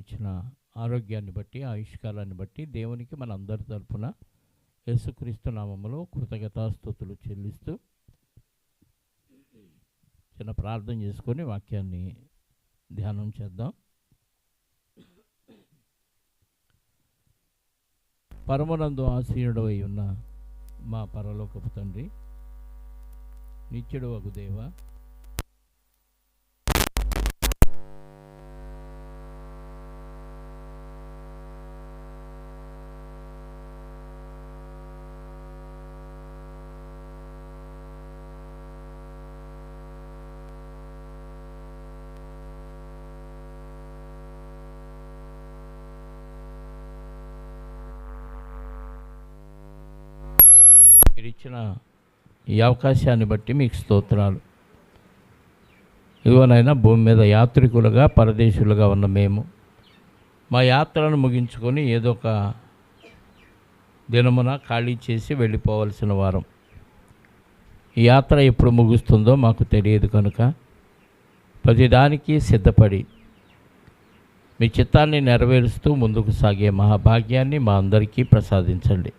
ఇచ్చిన ఆరోగ్యాన్ని బట్టి, ఆయుష్కాలాన్ని బట్టి దేవునికి మన అందరి తరపున యేసుక్రీస్తు నామములో కృతజ్ఞతాస్తుతులు చెల్లిస్తూ చిన్న ప్రార్థన చేసుకొని వాక్యాన్ని ధ్యానం చేద్దాం. పరమనందు ఆసీనుడవై ఉన్న మా పరలోకపు తండ్రి, నిత్యుడవగు దేవ, మీరు ఇచ్చిన ఈ అవకాశాన్ని బట్టి మీకు స్తోత్రాలు. ఇవనైనా భూమి మీద యాత్రికులుగా, పరదేశులుగా ఉన్న మేము మా యాత్రను ముగించుకొని ఏదో ఒక దినమున ఖాళీ చేసి వెళ్ళిపోవలసిన వారం. ఈ యాత్ర ఎప్పుడు ముగుస్తుందో మాకు తెలియదు కనుక ప్రతిదానికి సిద్ధపడి మీ చిత్తాన్ని నెరవేరుస్తూ ముందుకు సాగే మహాభాగ్యాన్ని మా అందరికీ ప్రసాదించండి.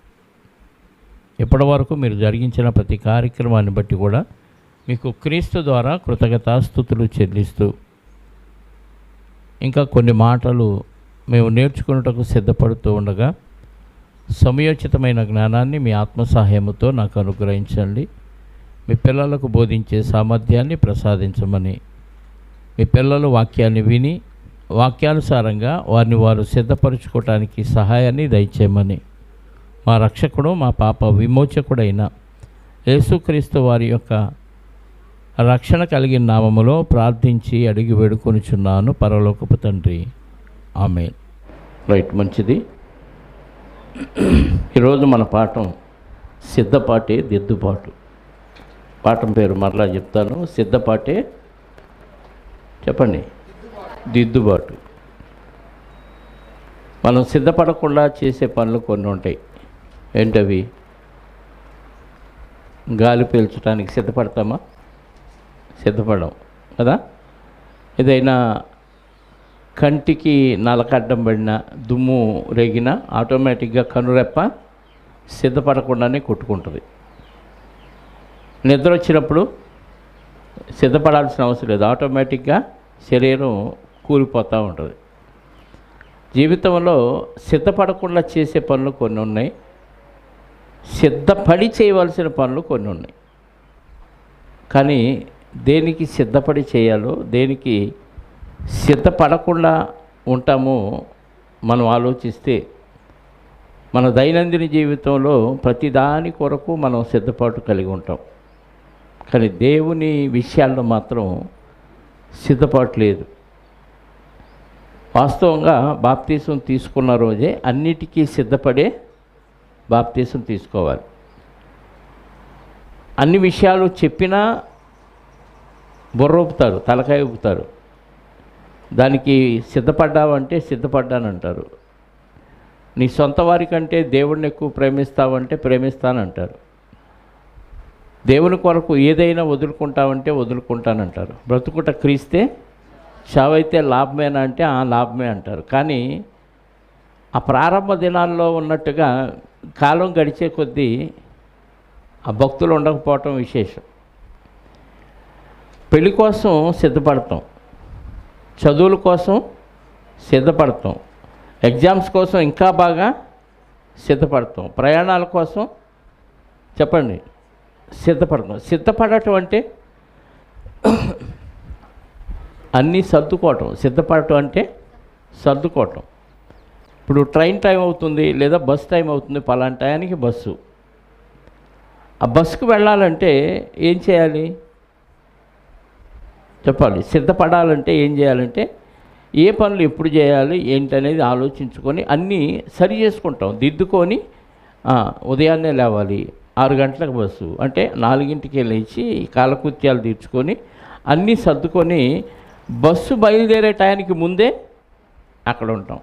ఇప్పటి వరకు మీరు జరిగించిన ప్రతి కార్యక్రమాన్ని బట్టి కూడా మీకు క్రీస్తు ద్వారా కృతజ్ఞతాస్తుతులు చెల్లిస్తూ ఇంకా కొన్ని మాటలు మేము నేర్చుకున్నటకు సిద్ధపడుతూ ఉండగా సమయోచితమైన జ్ఞానాన్ని మీ ఆత్మసహాయముతో నాకు అనుగ్రహించండి. మీ పిల్లలకు బోధించే సామర్థ్యాన్ని ప్రసాదించమని, మీ పిల్లలు వాక్యాన్ని విని వాక్యానుసారంగా వారిని వారు సిద్ధపరచుకోవటానికి సహాయాన్ని దయచేయమని మా రక్షకుడు, మా పాప విమోచకుడైన యేసుక్రీస్తు వారి యొక్క రక్షణ కలిగిన నామములో ప్రార్థించి అడిగి వేడుకొనుచున్నాను పరలోకపు తండ్రి, ఆమేన్. రైట్, మంచిది. ఈరోజు మన పాఠం సిద్ధపాటే దిద్దుబాటు. పాఠం పేరు మరలా చెప్తాను. సిద్ధపాటే చెప్పండి, దిద్దుబాటు. మనం సిద్ధపడకుండా చేసే పనులు కొన్ని ఉంటాయి. ఏంటవి? గాలి పీల్చడానికి సిద్ధపడతామా? సిద్ధపడం కదా. ఏదైనా కంటికి నలకడ్డం పడిన, దుమ్ము రేగిన ఆటోమేటిక్గా కనురెప్ప సిద్ధపడకుండానే కొట్టుకుంటుంది. నిద్ర వచ్చినప్పుడు సిద్ధపడాల్సిన అవసరం లేదు, ఆటోమేటిక్గా శరీరం కూలిపోతూ ఉంటుంది. జీవితంలో సిద్ధపడకుండా చేసే పనులు కొన్ని ఉన్నాయి, సిద్ధపడి చేయవలసిన పనులు కొన్ని ఉన్నాయి. కానీ దేనికి సిద్ధపడి చేయాలో, దేనికి సిద్ధపడకుండా ఉంటామో మనం ఆలోచిస్తే మన దైనందిన జీవితంలో ప్రతిదాని కొరకు మనం సిద్ధపాటు కలిగి ఉంటాం. కానీ దేవుని విషయాల్లో మాత్రం సిద్ధపాటు లేదు. వాస్తవంగా బాప్తీసం తీసుకున్న రోజే అన్నిటికీ సిద్ధపడే బాప్తీసం తీసుకోవాలి. అన్ని విషయాలు చెప్పినా బుర్ర ఊపుతారు, తలకాయ ఊపుతారు. దానికి సిద్ధపడ్డావంటే సిద్ధపడ్డానంటారు. నీ సొంత వారి కంటే దేవుడిని ఎక్కువ ప్రేమిస్తావంటే ప్రేమిస్తానంటారు. దేవుని కొరకు ఏదైనా వదులుకుంటావంటే వదులుకుంటానంటారు. బ్రతుకుట క్రీస్తే, చావైతే లాభమేనా అంటే ఆ లాభమే అంటారు. కానీ ఆ ప్రారంభ దినాల్లో ఉన్నట్టుగా కాలం గడిచే కొద్దీ ఆ భక్తులు ఉండకపోవటం విశేషం. పెళ్లి కోసం సిద్ధపడతాం, చదువుల కోసం సిద్ధపడతాం, ఎగ్జామ్స్ కోసం ఇంకా బాగా సిద్ధపడతాం, ప్రయాణాల కోసం చెప్పండి సిద్ధపడతాం. సిద్ధపడటం అంటే అన్నీ సర్దుకోవటం. సిద్ధపడటం అంటే సర్దుకోవటం. ఇప్పుడు ట్రైన్ టైం అవుతుంది లేదా బస్ టైం అవుతుంది, పలానా టయానికి బస్సు. ఆ బస్సుకు వెళ్ళాలంటే ఏం చేయాలి చెప్పాలి. సిద్ధపడాలంటే ఏం చేయాలంటే ఏ పనులు ఎప్పుడు చేయాలి ఏంటనేది ఆలోచించుకొని అన్నీ సరి చేసుకుంటాం, దిద్దుకొని. ఉదయాన్నే లేవాలి, 6 గంటలకు బస్సు అంటే 4ంటికే లేచి కాలకృత్యాలు తీర్చుకొని అన్నీ సర్దుకొని బస్సు బయలుదేరే టయానికి ముందే అక్కడ ఉంటాం.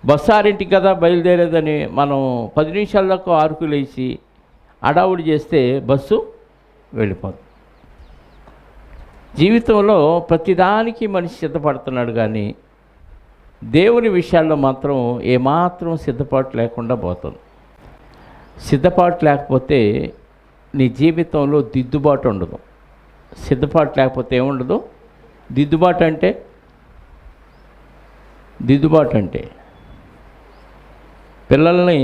బస్సు 6ంటికి కదా బయలుదేరేదని మనం 10 నిమిషాల దాకా 6కు లేచి అడావుడి చేస్తే బస్సు వెళ్ళిపోతుంది. జీవితంలో ప్రతిదానికి మనిషి సిద్ధపడుతున్నాడు, కానీ దేవుని విషయాల్లో మాత్రం ఏమాత్రం సిద్ధపాటు లేకుండా పోతుంది. సిద్ధపాటు లేకపోతే నీ జీవితంలో దిద్దుబాటు ఉండదు. సిద్ధపాటు లేకపోతే ఏముండదు? దిద్దుబాటు అంటే పిల్లల్ని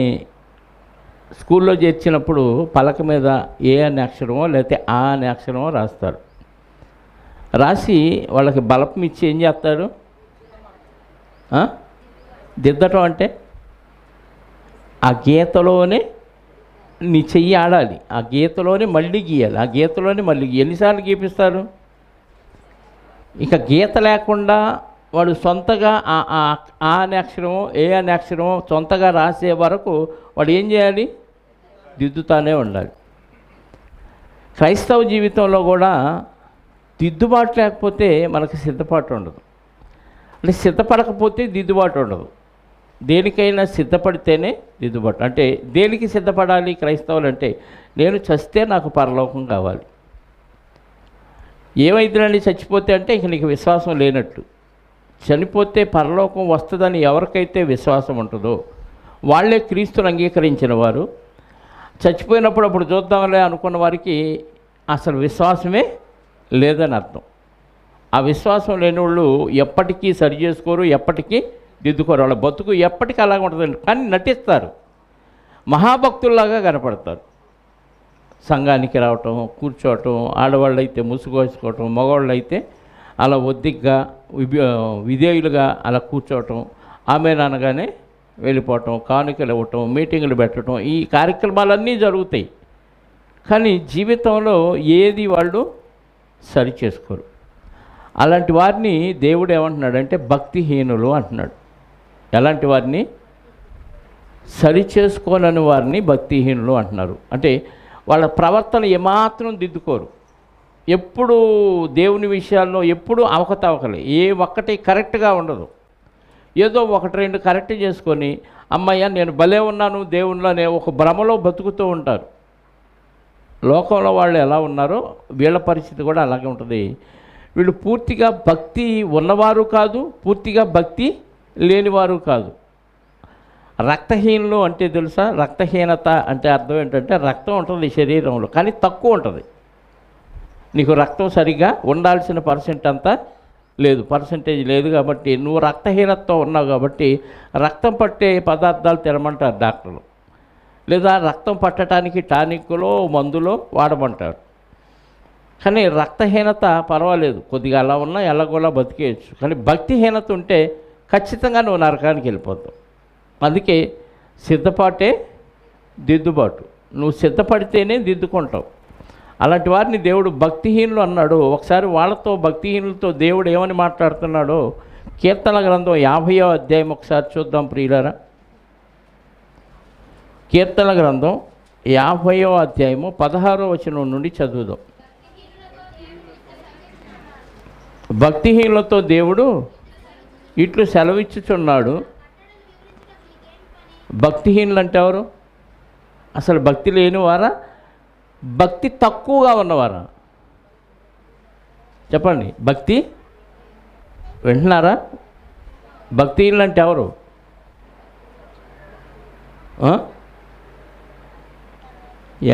స్కూల్లో చేర్చినప్పుడు పలక మీద ఏ అనే అక్షరమో లేకపోతే ఆ అనే అక్షరమో రాస్తారు. రాసి వాళ్ళకి బలపం ఇచ్చి ఏం చేస్తాడు? దిద్దటం అంటే ఆ గీతలోనే నీ చెయ్యి ఆడాలి, ఆ గీతలోనే మళ్ళీ గీయాలి, ఆ గీతలోనే మళ్ళీ ఎన్నిసార్లు గీపిస్తారు? ఇక గీత లేకుండా వాడు సొంతగా ఆ అనే అక్షరమో ఏ అనే అక్షరమో సొంతగా రాసే వరకు వాడు ఏం చేయాలి? దిద్దుతానే ఉండాలి. క్రైస్తవ జీవితంలో కూడా దిద్దుబాటు లేకపోతే మనకు సిద్ధపాటు ఉండదు. అంటే సిద్ధపడకపోతే దిద్దుబాటు ఉండదు. దేనికైనా సిద్ధపడితేనే దిద్దుబాటు. అంటే దేనికి సిద్ధపడాలి క్రైస్తవులు అంటే, నేను చస్తే నాకు పరలోకం కావాలి. ఏమైందండి చచ్చిపోతే అంటే ఇక నీకు విశ్వాసం లేనట్టు. చనిపోతే పరలోకం వస్తుందని ఎవరికైతే విశ్వాసం ఉంటుందో వాళ్ళే క్రీస్తుని అంగీకరించిన వారు. చచ్చిపోయినప్పుడు అప్పుడు చూద్దాంలే అనుకున్న వారికి అసలు విశ్వాసమే లేదని అర్థం. ఆ విశ్వాసం లేని వాళ్ళు ఎప్పటికీ సరి చేసుకోరు, ఎప్పటికీ దిద్దుకోరు. వాళ్ళ బతుకు ఎప్పటికీ అలాగ ఉంటుందండి. కానీ నటిస్తారు, మహాభక్తుల్లాగా కనపడతారు. సంఘానికి రావటం, కూర్చోవటం, ఆడవాళ్ళు అయితే ముసుగోసుకోవటం, మగవాళ్ళు అయితే అలా ఒద్దిగ్గా విధేయులుగా అలా కూర్చోవటం, ఆమె అనగానే వెళ్ళిపోవటం, కానుకలు ఇవ్వటం, మీటింగులు పెట్టడం, ఈ కార్యక్రమాలన్నీ జరుగుతాయి. కానీ జీవితంలో ఏది వాళ్ళు సరి చేసుకోరు. అలాంటి వారిని దేవుడు ఏమంటున్నాడంటే భక్తిహీనులు అంటున్నాడు. ఎలాంటి వారిని? సరి చేసుకోనని వారిని భక్తిహీనులు అంటున్నారు. అంటే వాళ్ళ ప్రవర్తన ఏమాత్రం దిద్దుకోరు. ఎప్పుడు దేవుని విషయాల్లో ఎప్పుడు అవకతవకలే, ఏ ఒక్కటి కరెక్ట్గా ఉండదు. ఏదో ఒకటి రెండు కరెక్ట్ చేసుకొని అమ్మయ్య నేను భలే ఉన్నాను దేవుళ్ళనే ఒక భ్రమలో బతుకుతూ ఉంటారు. లోకంలో వాళ్ళు ఎలా ఉన్నారో వీళ్ళ పరిస్థితి కూడా అలాగే ఉంటుంది. వీళ్ళు పూర్తిగా భక్తి ఉన్నవారు కాదు, పూర్తిగా భక్తి లేనివారు కాదు. రక్తహీనులు అంటే తెలుసా? రక్తహీనత అంటే అర్థం ఏంటంటే రక్తం ఉంటుంది శరీరంలో కానీ తక్కువ ఉంటుంది. నీకు రక్తం సరిగ్గా ఉండాల్సిన పర్సెంటేజ్ లేదు కాబట్టి నువ్వు రక్తహీనతతో ఉన్నావు కాబట్టి రక్తం పట్టే పదార్థాలు తినమంటారు డాక్టర్లు, లేదా రక్తం పట్టడానికి టానిక్లో మందులో వాడమంటారు. కానీ రక్తహీనత పర్వాలేదు, కొద్దిగా అలా ఉన్నా ఎలాగోలా బతికేయచ్చు. కానీ భక్తిహీనత ఉంటే ఖచ్చితంగా నువ్వు నరకానికి వెళ్ళిపోతావు. అందుకే సిద్ధపాటే దిద్దుబాటు. నువ్వు సిద్ధపడితేనే దిద్దుకుంటావు. అలాంటి వారిని దేవుడు భక్తిహీనులు అన్నాడు. ఒకసారి వాళ్ళతో భక్తిహీనులతో దేవుడు ఏమని మాట్లాడుతున్నాడో కీర్తన గ్రంథం 50వ అధ్యాయం ఒకసారి చూద్దాం ప్రియులారా. కీర్తన గ్రంథం 50వ అధ్యాయము 16వ వచనం నుండి చదువుదాం. భక్తిహీనులతో దేవుడు ఇట్లు సెలవిచ్చుచున్నాడు. భక్తిహీనులు అంటే ఎవరు? అసలు భక్తి లేనివారా, భక్తి తక్కువగా ఉన్నవారా? చెప్పండి. భక్తి వింటున్నారా? భక్తిహీనులు అంటే ఎవరు?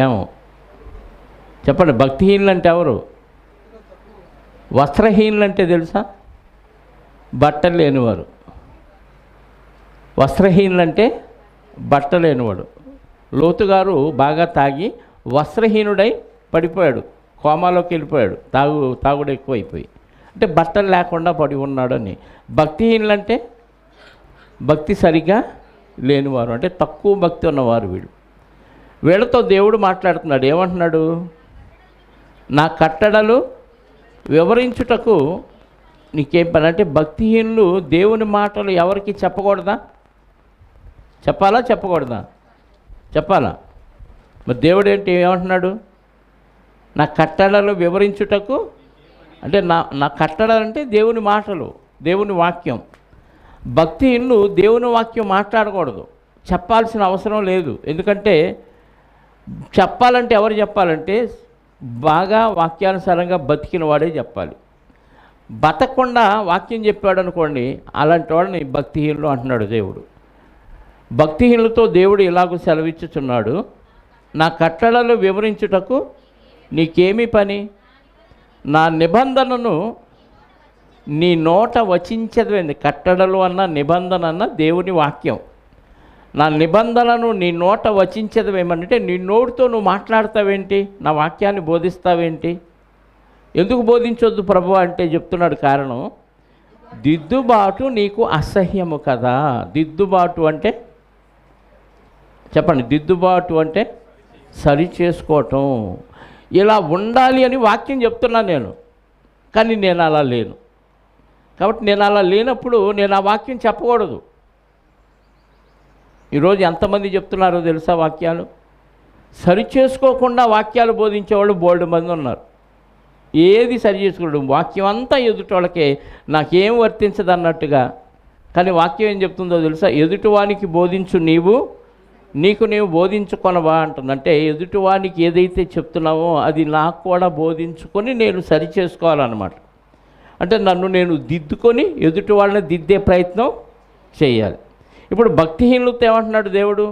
ఏమో చెప్పండి. భక్తిహీనులు అంటే ఎవరు? వస్త్రహీనులు అంటే తెలుసా? బట్టలు లేనివారు. వస్త్రహీనులు అంటే బట్టలు లేనివాడు. లోతు గారు బాగా తాగి వస్త్రహీనుడై పడిపోయాడు, కోమాలోకి వెళ్ళిపోయాడు, తాగుడు ఎక్కువైపోయి. అంటే బట్టలు లేకుండా పడి ఉన్నాడు అని. భక్తిహీనులు అంటే భక్తి సరిగా లేనివారు, అంటే తక్కువ భక్తి ఉన్నవారు వీళ్ళు. వీళ్ళతో దేవుడు మాట్లాడుతున్నాడు. ఏమంటున్నాడు? నా కట్టడలు వివరించుటకు నీకేం పని అంటే భక్తిహీనులు దేవుని మాటలు ఎవరికి చెప్పకూడదా? చెప్పాలా చెప్పకూడదా? చెప్పాలా. మరి దేవుడు ఏంటి ఏమంటున్నాడు? నా కట్టడలు వివరించుటకు అంటే నా కట్టడాలంటే దేవుని మాటలు, దేవుని వాక్యం. భక్తిహీనులు దేవుని వాక్యం మాట్లాడకూడదు, చెప్పాల్సిన అవసరం లేదు. ఎందుకంటే చెప్పాలంటే ఎవరు చెప్పాలంటే బాగా వాక్యానుసారంగా బతికిన వాడే చెప్పాలి. బతకకుండా వాక్యం చెప్పాడు అనుకోండి, అలాంటి వాళ్ళని భక్తిహీనులు అంటున్నాడు దేవుడు. భక్తిహీనులతో దేవుడు ఇలాగూ సెలవిచ్చుచున్నాడు, నా కట్టడలు వివరించుటకు నీకేమి పని? నా నిబంధనను నీ నోట వచించదవేంది. కట్టడలు అన్న నిబంధన అన్న దేవుని వాక్యం. నా నిబంధనను నీ నోట వచించదవేమంటే నీ నోటితో నువ్వు మాట్లాడతావేంటి, నా వాక్యాన్ని బోధిస్తావేంటి? ఎందుకు బోధించొద్దు ప్రభు అంటే చెప్తున్నాడు కారణం, దిద్దుబాటు నీకు అసహ్యము కదా. దిద్దుబాటు అంటే చెప్పండి, దిద్దుబాటు అంటే సరి చేసుకోవటం. ఇలా ఉండాలి అని వాక్యం చెప్తున్నాను నేను, కానీ నేను అలా లేను. కాబట్టి నేను అలా లేనప్పుడు నేను ఆ వాక్యం చెప్పకూడదు. ఈరోజు ఎంతమంది చెప్తున్నారో తెలుసా వాక్యాలు? సరి చేసుకోకుండా వాక్యాలు బోధించేవాళ్ళు బోల్డ్ మంది ఉన్నారు. ఏది సరి చేసుకోవడం, వాక్యం అంతా ఎదుటోళ్ళకే, నాకేం వర్తించదు అన్నట్టుగా. కానీ వాక్యం ఏం చెప్తుందో తెలుసా? ఎదుటివానికి బోధించు నీవు, నీకు నీవు బోధించుకొనవా అంటుంది. అంటే ఎదుటివానికి ఏదైతే చెప్తున్నావో అది నాకు కూడా బోధించుకొని నేను సరి చేసుకోవాలన్నమాట. అంటే నన్ను నేను దిద్దుకొని ఎదుటి వాళ్ళని దిద్దే ప్రయత్నం చేయాలి. ఇప్పుడు భక్తిహీనులతో ఏమంటున్నాడు దేవుడు?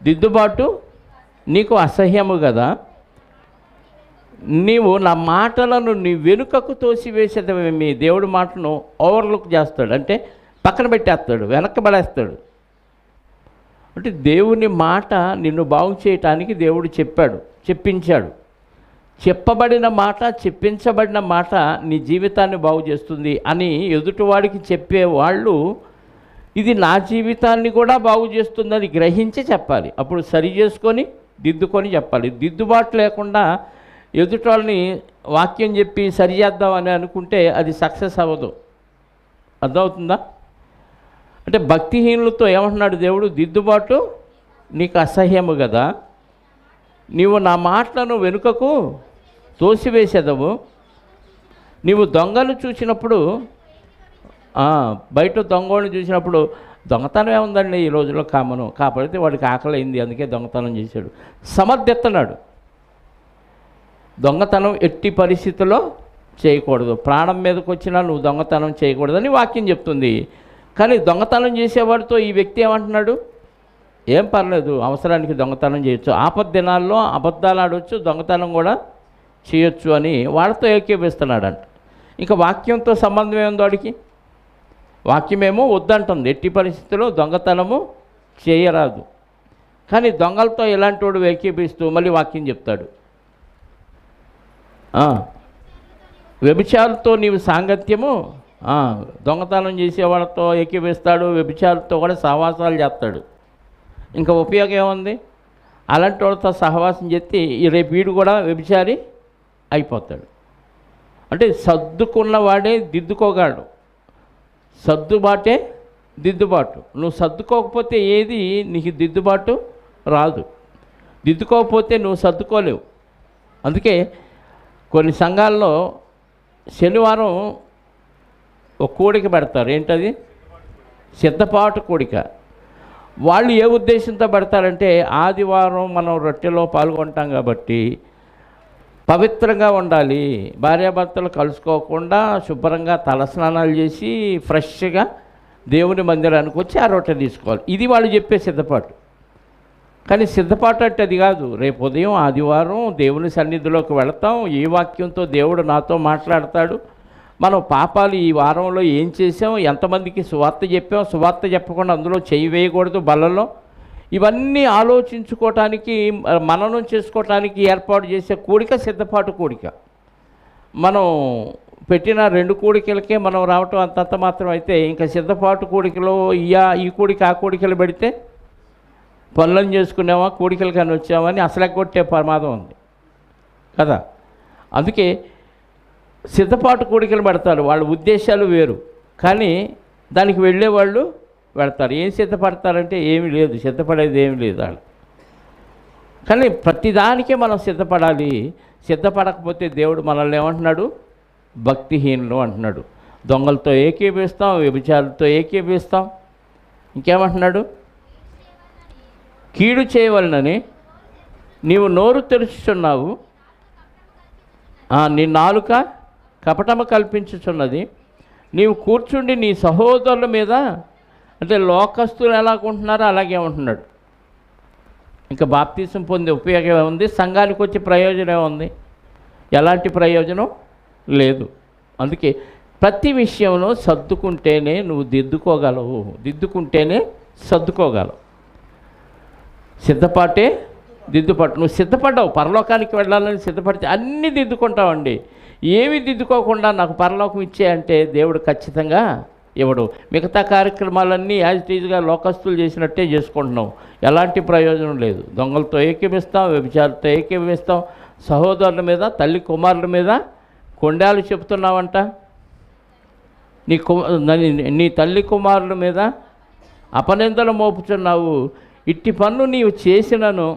దిద్దుబాటు నీకు అసహ్యము కదా, నీవు నా మాటలను నీ వెనుకకు తోసివేసేదేమి. దేవుడి మాటను ఓవర్లుక్ చేస్తాడు, అంటే పక్కన పెట్టేస్తాడు, వెనక్కబడేస్తాడు. అంటే దేవుని మాట నిన్ను బాగు చేయటానికి దేవుడు చెప్పాడు, చెప్పించాడు. చెప్పబడిన మాట, చెప్పించబడిన మాట నీ జీవితాన్ని బాగు చేస్తుంది అని ఎదుటివాడికి చెప్పేవాళ్ళు ఇది నా జీవితాన్ని కూడా బాగు చేస్తుందని గ్రహించి చెప్పాలి. అప్పుడు సరి చేసుకొని దిద్దుకొని చెప్పాలి. దిద్దుబాటు లేకుండా ఎదుటోళ్ళని వాక్యం చెప్పి సరి చేద్దామని అనుకుంటే అది సక్సెస్ అవ్వదు. అర్థమవుతుందా? అంటే భక్తిహీనులతో ఏమంటున్నాడు దేవుడు? దిద్దుబాటు నీకు అసహ్యము కదా, నీవు నా మాటలను వెనుకకు తోసివేసేదవు. నీవు దొంగలు చూసినప్పుడు, బయట దొంగని చూసినప్పుడు, దొంగతనం ఏముందండి ఈ రోజుల్లో కామను, కాకపోతే వాడికి ఆకలి అయింది అందుకే దొంగతనం చేశాడు, సమర్థిస్తున్నాడు. దొంగతనం ఎట్టి పరిస్థితుల్లో చేయకూడదు. ప్రాణం మీదకి వచ్చినా నువ్వు దొంగతనం చేయకూడదని వాక్యం చెప్తుంది. కానీ దొంగతనం చేసేవాడితో ఈ వ్యక్తి ఏమంటున్నాడు? ఏం పర్లేదు, అవసరానికి దొంగతనం చేయొచ్చు, ఆపద దినాల్లో అబద్ధాలు ఆడవచ్చు, దొంగతనం కూడా చేయొచ్చు అని వాడితో ఏకీపిస్తున్నాడంట. ఇంకా వాక్యంతో సంబంధం ఏముంది వాడికి? వాక్యమేమో వద్దంటుంది, ఎట్టి పరిస్థితుల్లో దొంగతనము చేయరాదు. కానీ దొంగలతో ఎలాంటి వాడు ఏకీపిస్తూ మళ్ళీ వాక్యం చెప్తాడు. వ్యభిచారులతో నీవు సాంగత్యము, దొంగతనం చేసేవాళ్ళతో ఏకీపిస్తాడు, వ్యభిచారులతో కూడా సహవాసాలు చేస్తాడు. ఇంకా ఉపయోగం ఏముంది? అలాంటి వాళ్ళతో సహవాసం చేస్తే రేపు వీడు కూడా వ్యభిచారి అయిపోతాడు. అంటే సర్దుకున్నవాడే దిద్దుకోగాడు, సర్దుబాటే దిద్దుబాటు. నువ్వు సర్దుకోకపోతే ఏది నీకు దిద్దుబాటు రాదు. దిద్దుకోకపోతే నువ్వు సర్దుకోలేవు. అందుకే కొన్ని సంఘాల్లో శనివారం ఒక కూడిక పెడతారు. ఏంటది? సిద్ధపాటు కూడిక. వాళ్ళు ఏ ఉద్దేశంతో పెడతారంటే, ఆదివారం మనం రొట్టెలో పాల్గొంటాం కాబట్టి పవిత్రంగా ఉండాలి, భార్యాభర్తలు కలుసుకోకుండా శుభ్రంగా తలస్నానాలు చేసి ఫ్రెష్గా దేవుని మందిరానికి వచ్చి ఆ రొట్టె తీసుకోవాలి. ఇది వాళ్ళు చెప్పే సిద్ధపాటు. కానీ సిద్ధపాటు అంటే అది కాదు. రేపు ఉదయం ఆదివారం దేవుని సన్నిధిలోకి వెళతాం, ఏ వాక్యంతో దేవుడు నాతో మాట్లాడతాడు, మనం పాపాలు ఈ వారంలో ఏం చేసాం, ఎంతమందికి సువార్త చెప్పాం, సువార్త చెప్పకుండా అందులో చేయి వేయకూడదు బలలో, ఇవన్నీ ఆలోచించుకోవటానికి, మననం చేసుకోవటానికి ఏర్పాటు చేసే కూడిక సిద్ధపాటు కూడిక. మనం పెట్టిన 2 కూడికలకే మనం రావటం అంతంత మాత్రం అయితే, ఇంకా సిద్ధపాటు కూడికలో ఈ కూడిక ఆ కూడికలు పెడితే పనులను చేసుకునేవా, కూడికలు కానీ వచ్చామని అసలు కొట్టే ప్రమాదం ఉంది కదా. అందుకే సిద్ధపాటు కూడికలు పెడతారు. వాళ్ళ ఉద్దేశాలు వేరు, కానీ దానికి వెళ్ళేవాళ్ళు పెడతారు. ఏం సిద్ధపడతారంటే ఏమీ లేదు, సిద్ధపడేది ఏమీ లేదు వాళ్ళు. కానీ ప్రతిదానికే మనం సిద్ధపడాలి. సిద్ధపడకపోతే దేవుడు మనల్ని ఏమంటున్నాడు? భక్తిహీనులు అంటున్నాడు. దొంగలతో ఏకీపిస్తాం, వ్యభిచారులతో ఏకీపిస్తాం. ఇంకేమంటున్నాడు? కీడు చేయవలనని నీవు నోరు తెరుచుచున్నావు, నీ నాలుక కపటము కల్పించుచున్నది. నీవు కూర్చుండి నీ సహోదరుల మీద, అంటే లోకస్తులు ఎలాగుంటున్నారో అలాగే ఉంటున్నాడు. ఇంకా బాప్తీసం పొందే ఉపయోగం ఏముంది? సంఘానికి వచ్చే ప్రయోజనం ఏముంది? ఎలాంటి ప్రయోజనం లేదు. అందుకే ప్రతి విషయంలో సర్దుకుంటేనే నువ్వు దిద్దుకోగలవు, దిద్దుకుంటేనే సర్దుకోగలవు. సిద్ధపాటే దిద్దుపాటు. నువ్వు సిద్ధపడ్డావు, పరలోకానికి వెళ్ళాలని సిద్ధపడితే అన్నీ దిద్దుకుంటావండి. ఏవి దిద్దుకోకుండా నాకు పరలోకం ఇచ్చేయంటే దేవుడు ఖచ్చితంగా ఇవ్వడు. మిగతా కార్యక్రమాలన్నీ యాజ్ ఇట్ ఈజ్గా లోకస్తులు చేసినట్టే చేసుకుంటున్నాం, ఎలాంటి ప్రయోజనం లేదు. దొంగలతో ఏకీపిస్తాం, వ్యభిచారులతో ఏకీపిస్తాం, సహోదరుల మీద, తల్లి కుమారుల మీద కొండాలు చెప్తున్నావంట. నీ తల్లి కుమారుల మీద అపనిందలు మోపుచున్నావు. ఇట్టి పన్ను నీవు చేసినను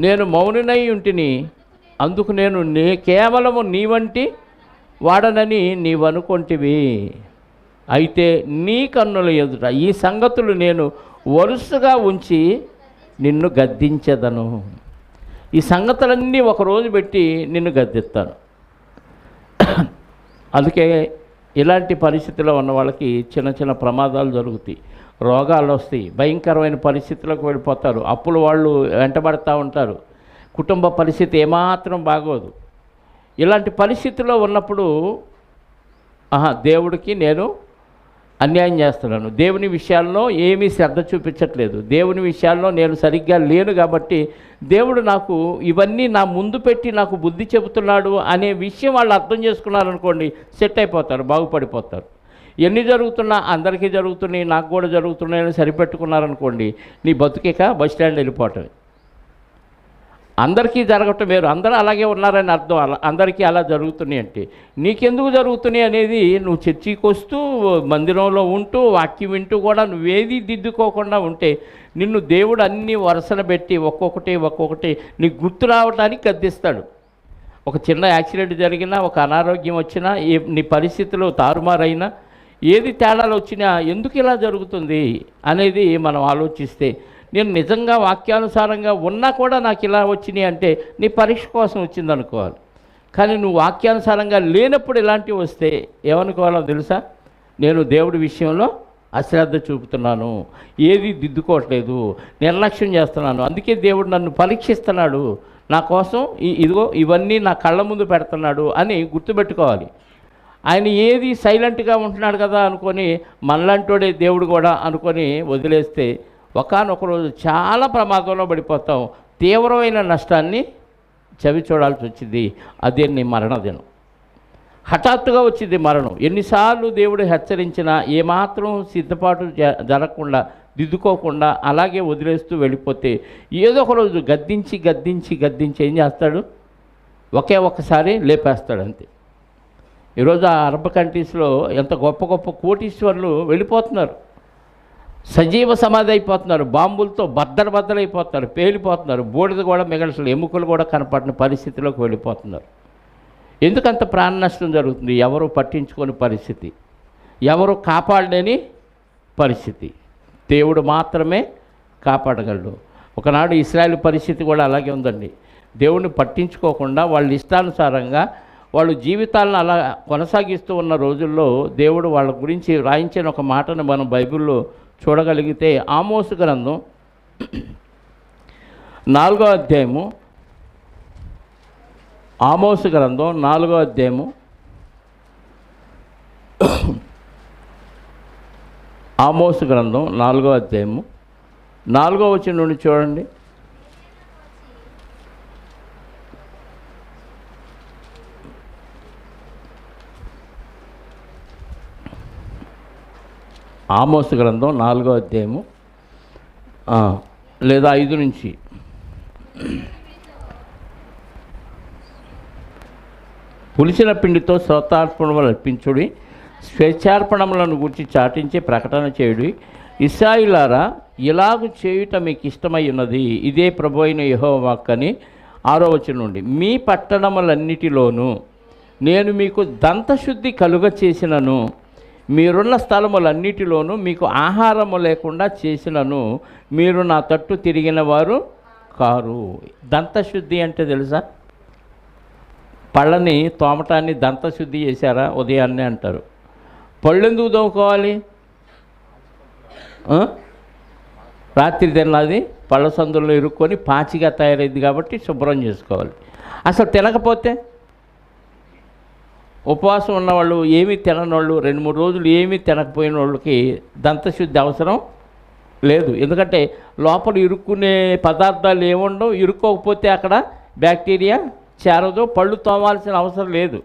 నేను మౌనినై ఉంటిని, అందుకు నేను కేవలము నీ వంటి వాడనని నీవనుకొంటివి. అయితే నీ కన్నుల ఎదుట ఈ సంగతులు నేను వరుసగా ఉంచి నిన్ను గద్దించెదను. ఈ సంగతులన్నీ ఒకరోజు పెట్టి నిన్ను గద్దిస్తాను. అందుకే ఇలాంటి పరిస్థితిలో ఉన్న వాళ్ళకి చిన్న చిన్న ప్రమాదాలు జరుగుతాయి, రోగాలు వస్తాయి, భయంకరమైన పరిస్థితులకు వెళ్ళిపోతారు, అప్పులు వాళ్ళు వెంటబడతా ఉంటారు, కుటుంబ పరిస్థితి ఏమాత్రం బాగోదు. ఇలాంటి పరిస్థితిలో ఉన్నప్పుడు దేవుడికి నేను అన్యాయం చేస్తున్నాను, దేవుని విషయాల్లో ఏమీ శ్రద్ధ చూపించట్లేదు, దేవుని విషయాల్లో నేను సరిగ్గా లేను కాబట్టి దేవుడు నాకు ఇవన్నీ నా ముందు పెట్టి నాకు బుద్ధి చెబుతున్నాడు అనే విషయం వాళ్ళు అర్థం చేసుకున్నారనుకోండి, సెట్ అయిపోతారు, బాగుపడిపోతారు. ఎన్ని జరుగుతున్నా అందరికీ జరుగుతున్నాయి, నాకు కూడా జరుగుతున్నాయని సరిపెట్టుకున్నారనుకోండి, నీ బతుకేక బస్ స్టాండ్ వెళ్ళిపోవటమే. అందరికీ జరగటం వేరు, అందరూ అలాగే ఉన్నారని అర్థం. అందరికీ అలా జరుగుతున్నాయి అంటే నీకెందుకు జరుగుతున్నాయి అనేది, నువ్వు చర్చికి వస్తూ మందిరంలో ఉంటూ వాక్యం వింటూ కూడా నువ్వేది దిద్దుకోకుండా ఉంటే నిన్ను దేవుడు అన్ని వరుసన పెట్టి ఒక్కొక్కటి నీకు గుర్తు రావడానికి గద్దిస్తాడు. ఒక చిన్న యాక్సిడెంట్ జరిగినా, ఒక అనారోగ్యం వచ్చినా, నీ పరిస్థితులు తారుమారైనా, ఏది తేడాలు వచ్చినా ఎందుకు ఇలా జరుగుతుంది అనేది మనం ఆలోచిస్తే, నేను నిజంగా వాక్యానుసారంగా ఉన్నా కూడా నాకు ఇలా వచ్చినాయి అంటే నీ పరీక్ష కోసం వచ్చిందనుకోవాలి. కానీ నువ్వు వాక్యానుసారంగా లేనప్పుడు ఇలాంటివి వస్తే ఏమనుకోవాలో తెలుసా? నేను దేవుడి విషయంలో అశ్రద్ధ చూపుతున్నాను, ఏది దిద్దుకోవట్లేదు, నిర్లక్ష్యం చేస్తున్నాను, అందుకే దేవుడు నన్ను పరీక్షిస్తున్నాడు, నా కోసం ఇదిగో ఇవన్నీ నా కళ్ళ ముందు పెడుతున్నాడు అని గుర్తుపెట్టుకోవాలి. ఆయన ఏది సైలెంట్గా ఉంటున్నాడు కదా అనుకొని మనలాంటోడే దేవుడు కూడా అనుకొని వదిలేస్తే ఒకానొక రోజు చాలా ప్రమాదంలో పడిపోతాం, తీవ్రమైన నష్టాన్ని చవి చూడాల్సి వచ్చింది. అదే నీ మరణదినం. హఠాత్తుగా వచ్చింది మరణం. ఎన్నిసార్లు దేవుడు హెచ్చరించినా ఏమాత్రం సిద్ధపాటు జరగకుండా, దిద్దుకోకుండా అలాగే వదిలేస్తూ వెళ్ళిపోతే ఏదో ఒక రోజు గద్దించి ఏం చేస్తాడు? ఒక్కసారి లేపేస్తాడు అంతే. ఈరోజు ఆ అరబ్ కంట్రీస్లో ఎంత గొప్ప గొప్ప కోటీశ్వరులు వెళ్ళిపోతున్నారు, సజీవ సమాధి అయిపోతున్నారు, బాంబులతో బద్దలైపోతున్నారు, పేలిపోతున్నారు, బూడిద కూడా మిగల్చలు, ఎముకలు కూడా కనపడిన పరిస్థితిలోకి వెళ్ళిపోతున్నారు. ఎందుకంత ప్రాణ నష్టం జరుగుతుంది? ఎవరు పట్టించుకోని పరిస్థితి, ఎవరు కాపాడలేని పరిస్థితి. దేవుడు మాత్రమే కాపాడగలడు. ఒకనాడు ఇశ్రాయేలు పరిస్థితి కూడా అలాగే ఉందండి. దేవుడిని పట్టించుకోకుండా వాళ్ళ ఇష్టానుసారంగా వాళ్ళు జీవితాలను అలా కొనసాగిస్తూ ఉన్న రోజుల్లో దేవుడు వాళ్ళ గురించి రాయించిన ఒక మాటను మనం బైబిల్లో చూడగలిగితే, ఆమోసు గ్రంథం 4వ అధ్యాయము, ఆమోసు గ్రంథం 4వ అధ్యాయము, ఆమోసు గ్రంథం 4వ అధ్యాయము 4వ వచనం నుండి చూడండి. ఆమోసు గ్రంథం 4వ అధ్యాయము లేదా 5 నుంచి. పులిసిన పిండితో స్తోత్రార్పణలు అర్పించుడి, స్వేచ్ఛార్పణములను గురించి చాటించి ప్రకటన చేయుడి. ఇశ్రాయేలులారా, ఇలాగు చేయుట మీకు ఇష్టమై ఉన్నది, ఇదే ప్రభువైన యెహోవా వాక్కని. 6వ వచనం నుండి, మీ పట్టణములన్నిటిలోనూ నేను మీకు దంతశుద్ధి కలుగ చేసినను, మీరున్న స్థలములన్నిటిలోనూ మీకు ఆహారము లేకుండా చేసినను, మీరు నా తట్టు తిరిగిన వారు కారు. దంతశుద్ధి అంటే తెలుసా? పళ్ళని తోమటాన్ని దంతశుద్ధి చేశారా ఉదయాన్నే అంటారు. పళ్ళు ఎందుకు తోముకోవాలి? రాత్రి తిన్నది పళ్ళ సందుల్లో ఇరుక్కొని పాచిగా తయారైంది కాబట్టి శుభ్రం చేసుకోవాలి. అసలు తినకపోతే ఉపవాసం ఉన్నవాళ్ళు, ఏమీ తినని వాళ్ళు, 2-3 రోజులు ఏమీ తినకపోయిన వాళ్ళకి దంతశుద్ధి అవసరం లేదు. ఎందుకంటే లోపల ఇరుక్కునే పదార్థాలు ఏముండవు, ఇరుక్కోకపోతే అక్కడ బ్యాక్టీరియా చేరదు, పళ్ళు తోమాల్సిన అవసరం లేదు.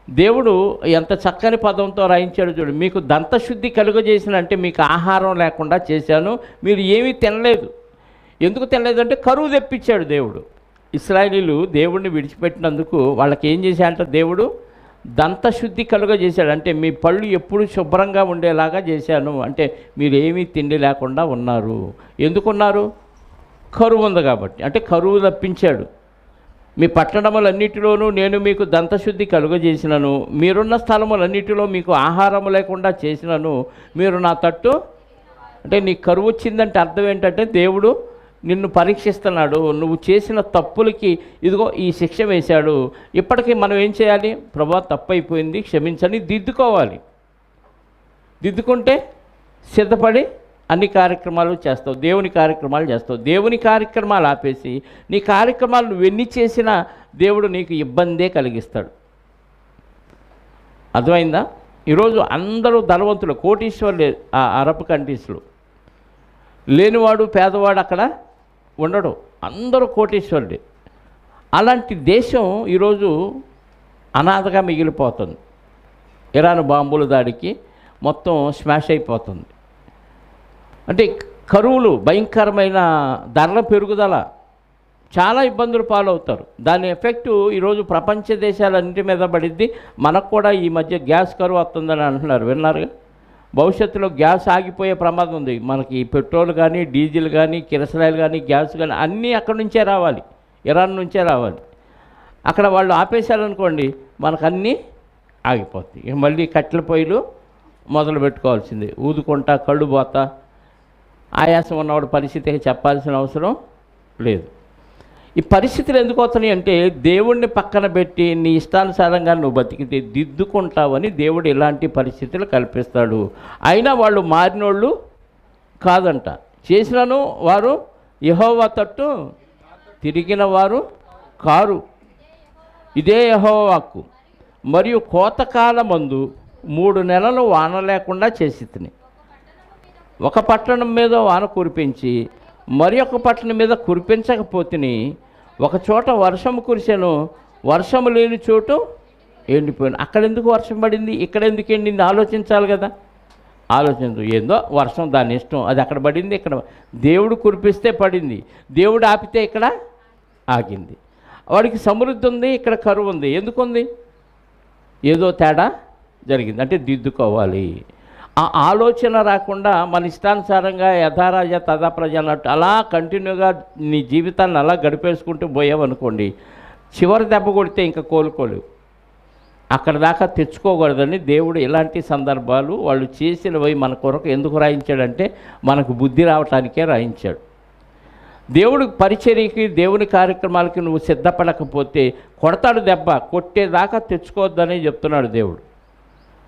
దేవుడు ఎంత చక్కని పదంతో రాయించాడు చూడు. మీకు దంతశుద్ధి కలుగజేసినంటే మీకు ఆహారం లేకుండా చేశాను, మీరు ఏమీ తినలేదు. ఎందుకు తినలేదంటే కరువు తెప్పించాడు దేవుడు. ఇశ్రాయేలీయులు దేవుడిని విడిచిపెట్టినందుకు వాళ్ళకి ఏం చేశాడంటే దేవుడు దంతశుద్ధి కలుగజేశాడు. అంటే మీ పళ్ళు ఎప్పుడు శుభ్రంగా ఉండేలాగా చేశాను. అంటే మీరు ఏమీ తిండి లేకుండా ఉన్నారు. ఎందుకున్నారు? కరువు ఉంది కాబట్టి. అంటే కరువు తప్పించాడు. మీ పట్టణములన్నిటిలోనూ నేను మీకు దంతశుద్ధి కలుగజేసినను, మీరున్న స్థలములన్నిటిలో మీకు ఆహారం లేకుండా చేసినను, మీరు నా తట్టు. అంటే నీకు కరువు వచ్చిందంటే అర్థం ఏంటంటే దేవుడు నిన్ను పరీక్షిస్తున్నాడు. నువ్వు చేసిన తప్పులకి ఇదిగో ఈ శిక్ష వేశాడు. ఇప్పటికీ మనం ఏం చేయాలి? ప్రభువా తప్పు అయిపోయింది క్షమించని దిద్దుకోవాలి. దిద్దుకుంటే సిద్ధపడి అన్ని కార్యక్రమాలు చేస్తావు, దేవుని కార్యక్రమాలు చేస్తావు. దేవుని కార్యక్రమాలు ఆపేసి నీ కార్యక్రమాలు నువ్వెన్ని చేసినా దేవుడు నీకు ఇబ్బందే కలిగిస్తాడు. అర్థమైందా? ఈరోజు అందరూ ధనవంతులు, కోటీశ్వర్లే ఆ అరబ్ కంట్రీస్లో. లేనివాడు పేదవాడు అక్కడ ఉండడు, అందరూ కోటీశ్వరుడే. అలాంటి దేశం ఈరోజు అనాథగా మిగిలిపోతుంది. ఇరాన్ బాంబుల దాడికి మొత్తం స్మాష్ అయిపోతుంది. అంటే కరువులు, భయంకరమైన ధరల పెరుగుదల, చాలా ఇబ్బందులు పాలవుతారు. దాని ఎఫెక్టు ఈరోజు ప్రపంచ దేశాలన్నింటి మీద పడిద్ది. మనకు కూడా ఈ మధ్య గ్యాస్ కరువు వస్తుందని అంటున్నారు, విన్నారుగా? భవిష్యత్తులో గ్యాస్ ఆగిపోయే ప్రమాదం ఉంది. మనకి పెట్రోల్ కానీ, డీజిల్ కానీ, కిరసనాయిల్ కానీ, గ్యాస్ కానీ అన్నీ అక్కడి నుంచే రావాలి, ఇరాన్ నుంచే రావాలి. అక్కడ వాళ్ళు ఆపేశారనుకోండి, మనకన్నీ ఆగిపోతాయి. మళ్ళీ కట్టెల పొయ్యిలు మొదలు పెట్టుకోవాల్సింది. ఊదుకుంటా కళ్ళు పోతా ఆయాసం ఉన్నవాడు పరిస్థితికి చెప్పాల్సిన అవసరం లేదు. ఈ పరిస్థితులు ఎందుకు వస్తున్నాయి అంటే దేవుణ్ణి పక్కన పెట్టి నీ ఇష్టానుసారంగా నువ్వు బతికితే దిద్దుకుంటావని దేవుడు ఇలాంటి పరిస్థితులు కల్పిస్తాడు. అయినా వాళ్ళు మారినోళ్ళు కాదంట. చేసినను వారు యెహోవా తట్టు తిరిగిన వారు కారు. ఇదే యెహోవా వాక్కు. మరియు కోతకాలమందు 3 నెలలు వాన లేకుండా చేసి తిని, ఒక పట్టణం మీద వాన కురిపించి మరి ఒక పట్టణం మీద కురిపించకపోతేని, ఒక చోట వర్షము కురిసెను, వర్షము లేని చోటు ఎండిపోయాను. అక్కడ ఎందుకు వర్షం పడింది, ఇక్కడ ఎందుకు ఎండింది ఆలోచించాలి కదా. ఆలోచించు. ఏందో వర్షం దాని ఇష్టం, అది అక్కడ పడింది, ఇక్కడ దేవుడు కురిపిస్తే పడింది, దేవుడు ఆపితే ఇక్కడ ఆగింది. వాడికి సమృద్ధి ఉంది, ఇక్కడ కరువు ఉంది. ఎందుకుంది? ఏదో తేడా జరిగింది. అంటే దిద్దుకోవాలి. ఆ ఆలోచన రాకుండా మన ఇష్టానుసారంగా యథారాజ తథా ప్రజ అన్నట్టు అలా కంటిన్యూగా నీ జీవితాన్ని అలా గడిపేసుకుంటూ పోయావనుకోండి, చివరి దెబ్బ కొడితే ఇంకా కోలుకోలేవు. అక్కడ దాకా తెచ్చుకోకూడదని దేవుడు ఇలాంటి సందర్భాలు వాళ్ళు చేసినవి మన కొరకు ఎందుకు రాయించాడంటే మనకు బుద్ధి రావటానికే రాయించాడు. దేవుడి పరిచర్యకి, దేవుని కార్యక్రమాలకి నువ్వు సిద్ధపడకపోతే కొడతాడు దెబ్బ. కొట్టేదాకా తెచ్చుకోవద్దని చెప్తున్నాడు దేవుడు.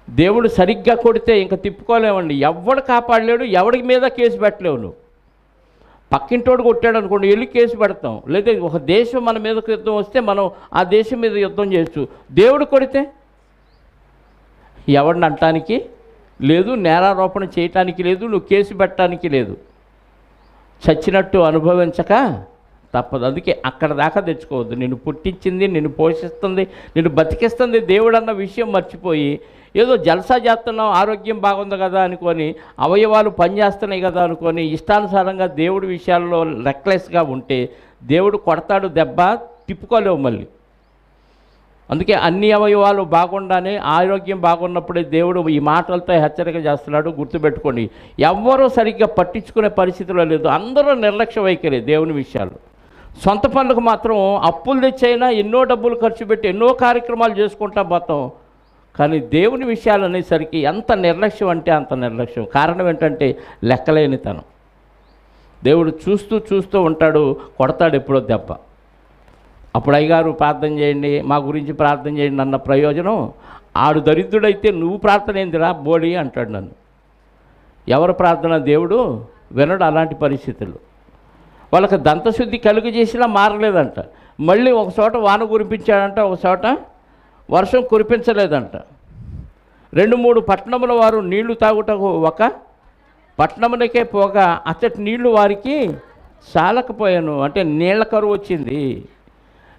దేవుడు సరిగ్గా కొడితే ఇంకా తిప్పుకోలేమండి. ఎవడు కాపాడలేడు, ఎవడి మీద కేసు పెట్టలేవు. నువ్వు పక్కింటోడు కొట్టాడు అనుకోండి, వెళ్ళి కేసు పెడతాం. లేదా ఒక దేశం మన మీదకి యుద్ధం వస్తే మనం ఆ దేశం మీద యుద్ధం చేయొచ్చు. దేవుడు కొడితే ఎవడిని అంటానికి లేదు, నేరారోపణ చేయటానికి లేదు, నువ్వు కేసు పెట్టడానికి లేదు. చచ్చినట్టు అనుభవించక తప్పదు. అందుకే అక్కడ దాకా తెచ్చుకోవద్దు. నిన్ను పుట్టించింది, నిన్ను పోషిస్తుంది, నిన్ను బతికిస్తుంది దేవుడు అన్న విషయం మర్చిపోయి ఏదో జల్సా చేస్తున్నాం, ఆరోగ్యం బాగుంది కదా అనుకొని, అవయవాలు పనిచేస్తున్నాయి కదా అనుకొని ఇష్టానుసారంగా దేవుడి విషయాల్లో రెక్లెస్గా ఉంటే దేవుడు కొడతాడు దెబ్బ, తిప్పుకోలేవు మళ్ళీ. అందుకే అన్ని అవయవాలు బాగుండానే, ఆరోగ్యం బాగున్నప్పుడే దేవుడు ఈ మాటలతో హెచ్చరిక చేస్తున్నాడు. గుర్తుపెట్టుకోండి, ఎవ్వరూ సరిగ్గా పట్టించుకునే పరిస్థితిలో లేదు. అందరూ నిర్లక్ష్య వైఖరి దేవుని విషయాలు. సొంత పనులకు మాత్రం అప్పులు తెచ్చైనా ఎన్నో డబ్బులు ఖర్చు పెట్టి ఎన్నో కార్యక్రమాలు చేసుకుంటా పోతాం. కానీ దేవుని విషయాలు అనేసరికి ఎంత నిర్లక్ష్యం అంటే అంత నిర్లక్ష్యం. కారణం ఏంటంటే లెక్కలేనితనం. దేవుడు చూస్తూ చూస్తూ ఉంటాడు, కొడతాడు ఎప్పుడో దెబ్బ. అప్పుడు అయ్యగారు ప్రార్థన చేయండి, మా గురించి ప్రార్థన చేయండి అన్న ప్రయోజనం, ఆడు దరిద్రుడైతే నువ్వు ప్రార్థన ఏందిరా బోడి అంటాడు నన్ను. ఎవరు ప్రార్థన దేవుడు వినడు అలాంటి పరిస్థితులు. వాళ్ళకి దంతశుద్ధి కలుగు చేసినా మారలేదంట. మళ్ళీ ఒక చోట వాన కురిపించాడంట, ఒక చోట వర్షం కురిపించలేదంట. 2-3 పట్టణముల వారు నీళ్లు తాగుటకు ఒక పట్టణములకే పోగా అచ్చటి నీళ్లు వారికి చాలకపోయాను. అంటే నీళ్ల కరువు వచ్చింది.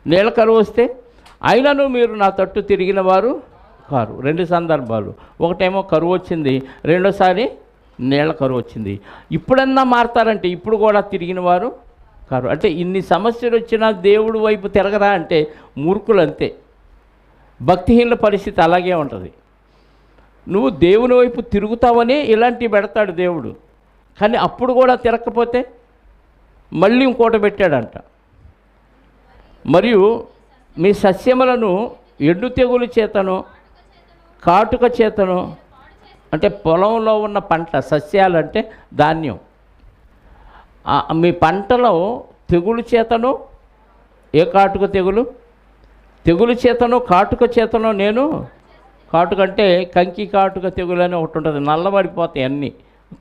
నీళ్ల కరువు వస్తే అయినను మీరు నా తట్టు తిరిగిన వారు కారు. 2 సందర్భాలు. ఒకటేమో కరువు వచ్చింది, రెండోసారి నీళ్ల కరువు వచ్చింది. ఇప్పుడన్నా మారతారంటే ఇప్పుడు కూడా తిరిగిన వారు కారు. అంటే ఇన్ని సమస్యలు వచ్చినా దేవుడు వైపు తిరగరా అంటే మూర్ఖులు అంతే. భక్తిహీనుల పరిస్థితి అలాగే ఉంటుంది. నువ్వు దేవుని వైపు తిరుగుతావని ఇలాంటివి పెడతాడు దేవుడు. కానీ అప్పుడు కూడా తిరగకపోతే మళ్ళీ ఇంకోటి పెట్టాడంట. మరియు మీ సస్యములను ఎండు తెగులు చేతను కాటుక చేతను, అంటే పొలంలో ఉన్న పంట, సస్యాలు అంటే ధాన్యం, మీ పంటలో తెగులు చేతను, ఏ కాటుక తెగులు చేతను కాటుక చేతను నేను, కాటుక అంటే కంకి కాటుక తెగులు అని ఒకటి ఉంటుంది, నల్లబడిపోతాయి అన్నీ.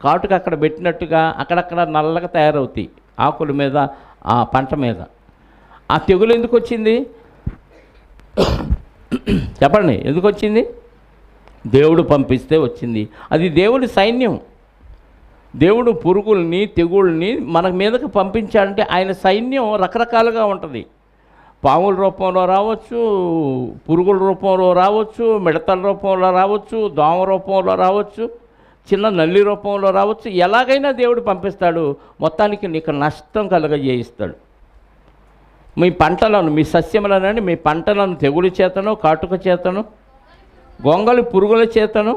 కాటుక అక్కడ పెట్టినట్టుగా అక్కడక్కడ నల్లగా తయారవుతాయి ఆకుల మీద, ఆ పంట మీద. ఆ తెగులు ఎందుకు వచ్చింది చెప్పండి? ఎందుకు వచ్చింది? దేవుడు పంపిస్తే వచ్చింది. అది దేవుడి సైన్యం. దేవుడు పురుగుల్ని తెగుళ్ళని మన మీదకి పంపించాలంటే ఆయన సైన్యం రకరకాలుగా ఉంటుంది. పాముల రూపంలో రావచ్చు, పురుగుల రూపంలో రావచ్చు, మిడతల రూపంలో రావచ్చు, దోమ రూపంలో రావచ్చు, చిన్న నల్లి రూపంలో రావచ్చు. ఎలాగైనా దేవుడు పంపిస్తాడు. మొత్తానికి నీకు నష్టం కలుగజేయిస్తాడు. మీ పంటలను, మీ సస్యములనండి, మీ పంటలను తెగులు చేతను కాటుక చేతను గొంగలి పురుగుల చేతను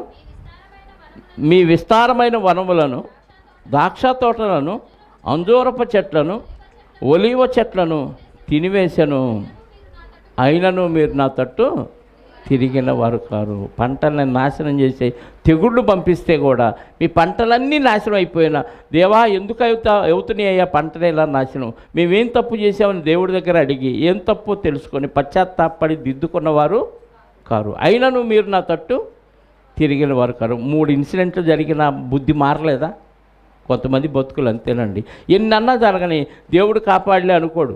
మీ విస్తారమైన వనములను, ద్రాక్ష తోటలను, అంజూరపు చెట్లను, ఒలీవ చెట్లను తినివేశాను. అయినను మీరు నా తట్టు తిరిగిన వారు కారు. పంటలను నాశనం చేసే తెగుళ్ళు పంపిస్తే కూడా మీ పంటలన్నీ నాశనం అయిపోయినా, దేవా ఎందుకు అవుతున్నాయ్యా పంటలు ఇలా నాశనం, మేమేం తప్పు చేసామని దేవుడి దగ్గర అడిగి ఏం తప్పు తెలుసుకొని పశ్చాత్తాపడి దిద్దుకున్నవారు కారు. అయినను మీరు నా తట్టు తిరిగిన వారు కారు. 3 ఇన్సిడెంట్లు జరిగిన బుద్ధి మారలేదా? కొంతమంది బతుకులు అంతేనండి. ఎన్నన్నా జరగని దేవుడు కాపాడలే అనుకోడు.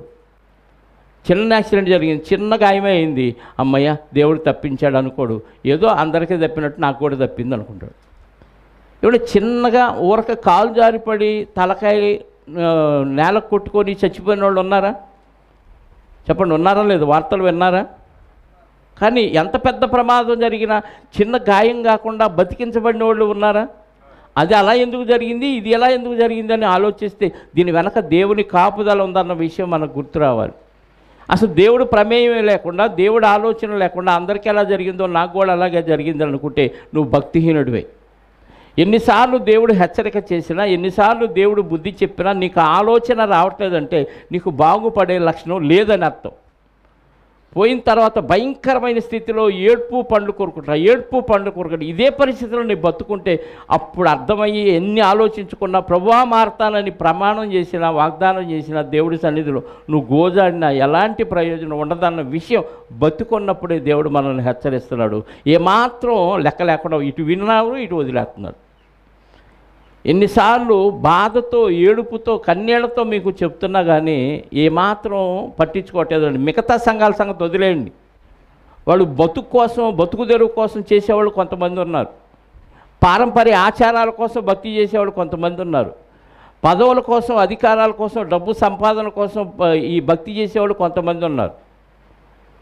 చిన్న యాక్సిడెంట్ జరిగింది, చిన్న గాయమే అయింది, అమ్మయ్య దేవుడు తప్పించాడు అనుకోడు. ఏదో అందరికీ తప్పినట్టు నాకు కూడా తప్పింది అనుకుంటాడు. ఇప్పుడు చిన్నగా ఊరక కాలు జారిపడి తలకాయ నేలకు కొట్టుకొని చచ్చిపోయిన వాళ్ళు ఉన్నారా? చెప్పండి, ఉన్నారా? లేదు, వార్తలు విన్నారా? కానీ ఎంత పెద్ద ప్రమాదం జరిగినా చిన్న గాయం కాకుండా బతికించబడిన వాళ్ళు ఉన్నారా? అది అలా ఎందుకు జరిగింది, ఇది ఎలా ఎందుకు జరిగింది అని ఆలోచిస్తే దీని వెనక దేవుని కాపుదల ఉందన్న విషయం మనకు గుర్తు రావాలి. అసలు దేవుడు ప్రమేయమే లేకుండా, దేవుడు ఆలోచన లేకుండా అందరికీ ఎలా జరిగిందో నాకు కూడా అలాగే జరిగింది అనుకుంటే నువ్వు భక్తిహీనుడివే. ఎన్నిసార్లు దేవుడు హెచ్చరిక చేసినా, ఎన్నిసార్లు దేవుడు బుద్ధి చెప్పినా నీకు ఆలోచన రావట్లేదంటే నీకు బాగుపడే లక్షణం లేదని అర్థం. పోయిన తర్వాత భయంకరమైన స్థితిలో ఏడ్పు పండ్లు కొరుకుంటా. ఇదే పరిస్థితిలో నీ బతుకుంటే అప్పుడు అర్థమయ్యి ఎన్ని ఆలోచించుకున్నా, ప్రభువా మారతానని ప్రమాణం చేసినా, వాగ్దానం చేసినా, దేవుడి సన్నిధిలో నువ్వు గోజాడినా ఎలాంటి ప్రయోజనం ఉండదన్న విషయం బతుకున్నప్పుడే దేవుడు మనల్ని హెచ్చరిస్తున్నాడు. ఏమాత్రం లెక్క లేకుండా ఇటు విన్నారు, ఇటు వదిలేస్తున్నారు. ఎన్నిసార్లు బాధతో, ఏడుపుతో, కన్నీళ్లతో మీకు చెప్తున్నా కానీ ఏమాత్రం పట్టించుకోవట్లేదండి. మిగతా సంఘాల సంగతి వదిలేయండి. వాళ్ళు బతుకు కోసం, బతుకు తెరువు కోసం చేసేవాళ్ళు కొంతమంది ఉన్నారు. పారంపర్య ఆచారాల కోసం భక్తి చేసేవాళ్ళు కొంతమంది ఉన్నారు. పదవుల కోసం, అధికారాల కోసం, డబ్బు సంపాదన కోసం ఈ భక్తి చేసేవాళ్ళు కొంతమంది ఉన్నారు.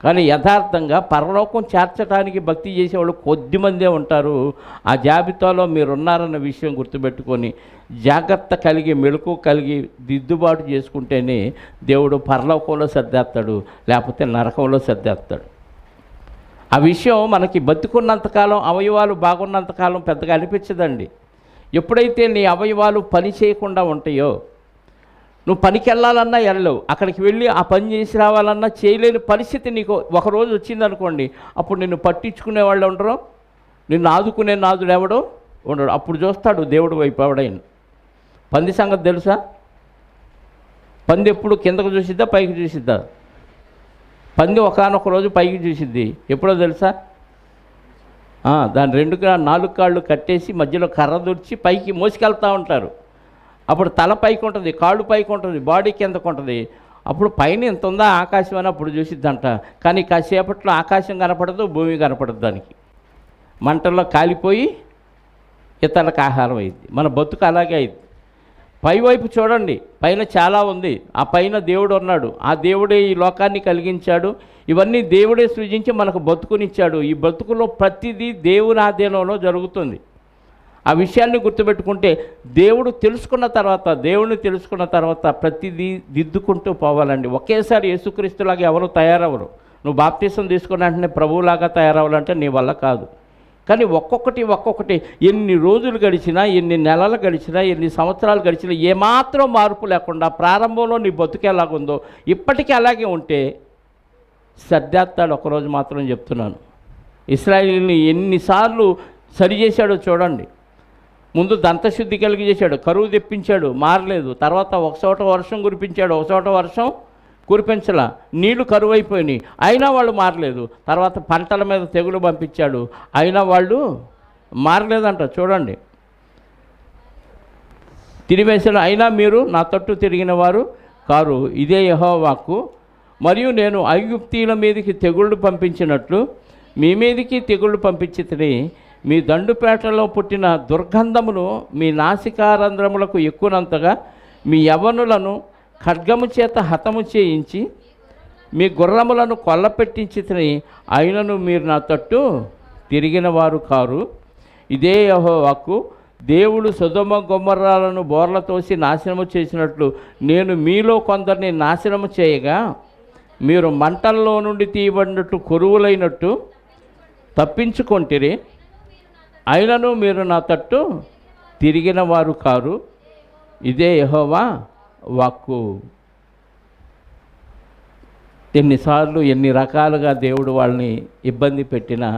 కానీ యథార్థంగా పరలోకం చేర్చడానికి భక్తి చేసేవాళ్ళు కొద్దిమందే ఉంటారు. ఆ జాబితాలో మీరున్నారన్న విషయం గుర్తుపెట్టుకొని జాగ్రత్త కలిగి, మెళుకు కలిగి, దిద్దుబాటు చేసుకుంటేనే దేవుడు పరలోకంలో సర్దేస్తాడు, లేకపోతే నరకంలో సర్దేస్తాడు. ఆ విషయం మనకి బతుకున్నంతకాలం, అవయవాలు బాగున్నంతకాలం పెద్దగా అనిపించదండి. ఎప్పుడైతే నీ అవయవాలు పని చేయకుండా ఉంటాయో, నువ్వు పనికి వెళ్ళాలన్నా వెళ్ళవు, అక్కడికి వెళ్ళి ఆ పని చేసి రావాలన్నా చేయలేని పరిస్థితి నీకు ఒకరోజు వచ్చిందనుకోండి, అప్పుడు నిన్ను పట్టించుకునే వాళ్ళు ఉండరు, నిన్ను ఆదుకునే నాదుడు ఎవడో ఉండడు. అప్పుడు చూస్తాడు దేవుడు వైపు ఎవడైనా. పంది సంగతి తెలుసా? పంది ఎప్పుడు కిందకు చూసిద్దా, పైకి చూసిద్దా? పంది ఒకానొక రోజు పైకి చూసిద్ది, ఎప్పుడో తెలుసా? దాని 4 కాళ్ళు కట్టేసి మధ్యలో కర్ర దూర్చి పైకి మోసుకెళ్తూ ఉంటారు. అప్పుడు తల పైకి ఉంటుంది, కాళ్ళు పైకి ఉంటుంది, బాడీ కిందకు ఉంటుంది. అప్పుడు పైన ఎంత ఉందా ఆకాశం అని అప్పుడు చూసిద్దంట. కానీ కాసేపట్లో ఆకాశం కనపడదు, భూమి కనపడదు. దానికి మంటల్లో కాలిపోయి ఇతరులకు ఆహారం అయింది. మన బతుకు అలాగే అయింది. పైవైపు చూడండి, పైన చాలా ఉంది. ఆ పైన దేవుడు ఉన్నాడు. ఆ దేవుడే ఈ లోకాన్ని కలిగించాడు. ఇవన్నీ దేవుడే సృజించి మనకు బతుకునిచ్చాడు. ఈ బతుకులో ప్రతిదీ దేవుని ఆధీనంలో జరుగుతుంది. ఆ విషయాన్ని గుర్తుపెట్టుకుంటే దేవుడిని తెలుసుకున్న తర్వాత ప్రతిదీ దిద్దుకుంటూ పోవాలండి. ఒకేసారి యేసుక్రీస్తులాగా ఎవరు తయారవరు. నువ్వు బాప్తీసం తీసుకున్న వెంటనే ప్రభువులాగా తయారవ్వాలంటే నీ వల్ల కాదు. కానీ ఒక్కొక్కటి ఎన్ని రోజులు గడిచినా, ఎన్ని నెలలు గడిచినా, ఎన్ని సంవత్సరాలు గడిచినా ఏమాత్రం మార్పు లేకుండా ప్రారంభంలో నీ బతుకు ఎలాగుందో ఇప్పటికీ అలాగే ఉంటే సర్దేస్తాడు. ఒకరోజు మాత్రం చెప్తున్నాను, ఇశ్రాయేలుని ఎన్నిసార్లు సరి చేశాడో చూడండి. ముందు దంతశుద్ధి కలిగి చేశాడు, కరువు తెప్పించాడు, మారలేదు. తర్వాత ఒక చోట వర్షం కురిపించాడు, ఒక చోట వర్షం కురిపించలా, నీళ్లు కరువు అయిపోయినాయి, అయినా వాళ్ళు మారలేదు. తర్వాత పంటల మీద తెగులు పంపించాడు, అయినా వాళ్ళు మారలేదంట. చూడండి, తిరివేశాడు, అయినా మీరు నా తట్టు తిరిగిన వారు కారు, ఇదే యెహోవా వాక్కు. మరియు నేను ఐగుప్తీయుల మీదకి తెగుళ్ళు పంపించినట్లు మీ మీదకి తెగుళ్ళు పంపించితిని. మీ దండుపేటలో పుట్టిన దుర్గంధమును మీ నాసికారంధ్రములకు ఎక్కునంతగా మీ యవ్వనులను ఖడ్గము చేత హతము చేయించి మీ గుర్రములను కొల్లపెట్టించితిని. అయినను మీరు నా తట్టు తిరిగిన వారు కారు, ఇదే యెహోవా వాక్కు. దేవుడు సొదొమ గొమొర్రాలను బోర్ల తోసి నాశనము చేసినట్లు నేను మీలో కొందరిని నాశనము చేయగా మీరు మంటల్లో నుండి తీయబడినట్టు కొరువులైనట్టు తప్పించుకొంటిరి. అయినను మీరు నా తట్టు తిరిగిన వారు కారు, ఇదే యెహోవా వాక్కు. ఎన్నిసార్లు ఎన్ని రకాలుగా దేవుడు వాళ్ళని ఇబ్బంది పెట్టినా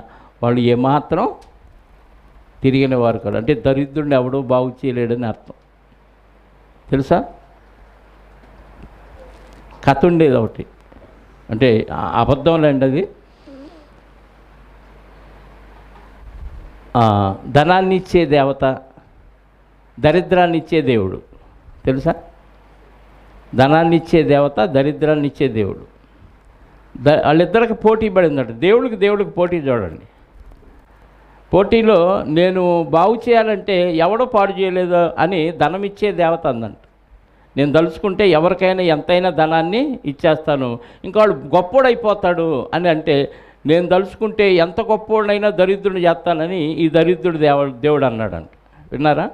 వాళ్ళు ఏమాత్రం తిరిగిన వారు కాదు. అంటే దరిద్రుడిని ఎవడూ బాగు చేయలేడని అర్థం. తెలుసా? కథ ఉండేది ఒకటి, అంటే అబద్ధం లేండి అది. ధనాన్ని ఇచ్చే దేవత, దరిద్రాన్ని ఇచ్చే దేవుడు. తెలుసా? ధనాన్ని ఇచ్చే దేవత, దరిద్రాన్ని ఇచ్చే దేవుడు. వాళ్ళిద్దరికి పోటీ పడిందట. దేవుడికి పోటీ చూడండి. పోటీలో నేను బాగు చేయాలంటే ఎవడో పాడు చేయలేదు అని ధనం ఇచ్చే దేవత అందంట. నేను తలుచుకుంటే ఎవరికైనా ఎంతైనా ధనాన్ని ఇచ్చేస్తాను, ఇంకా వాడు గొప్పోడైపోతాడు అని అంటే, నేను తలుచుకుంటే ఎంత గొప్పోడైనా దరిద్రుని చేస్తానని ఈ దరిద్రుడు దేవుడు అన్నాడంట. విన్నారా?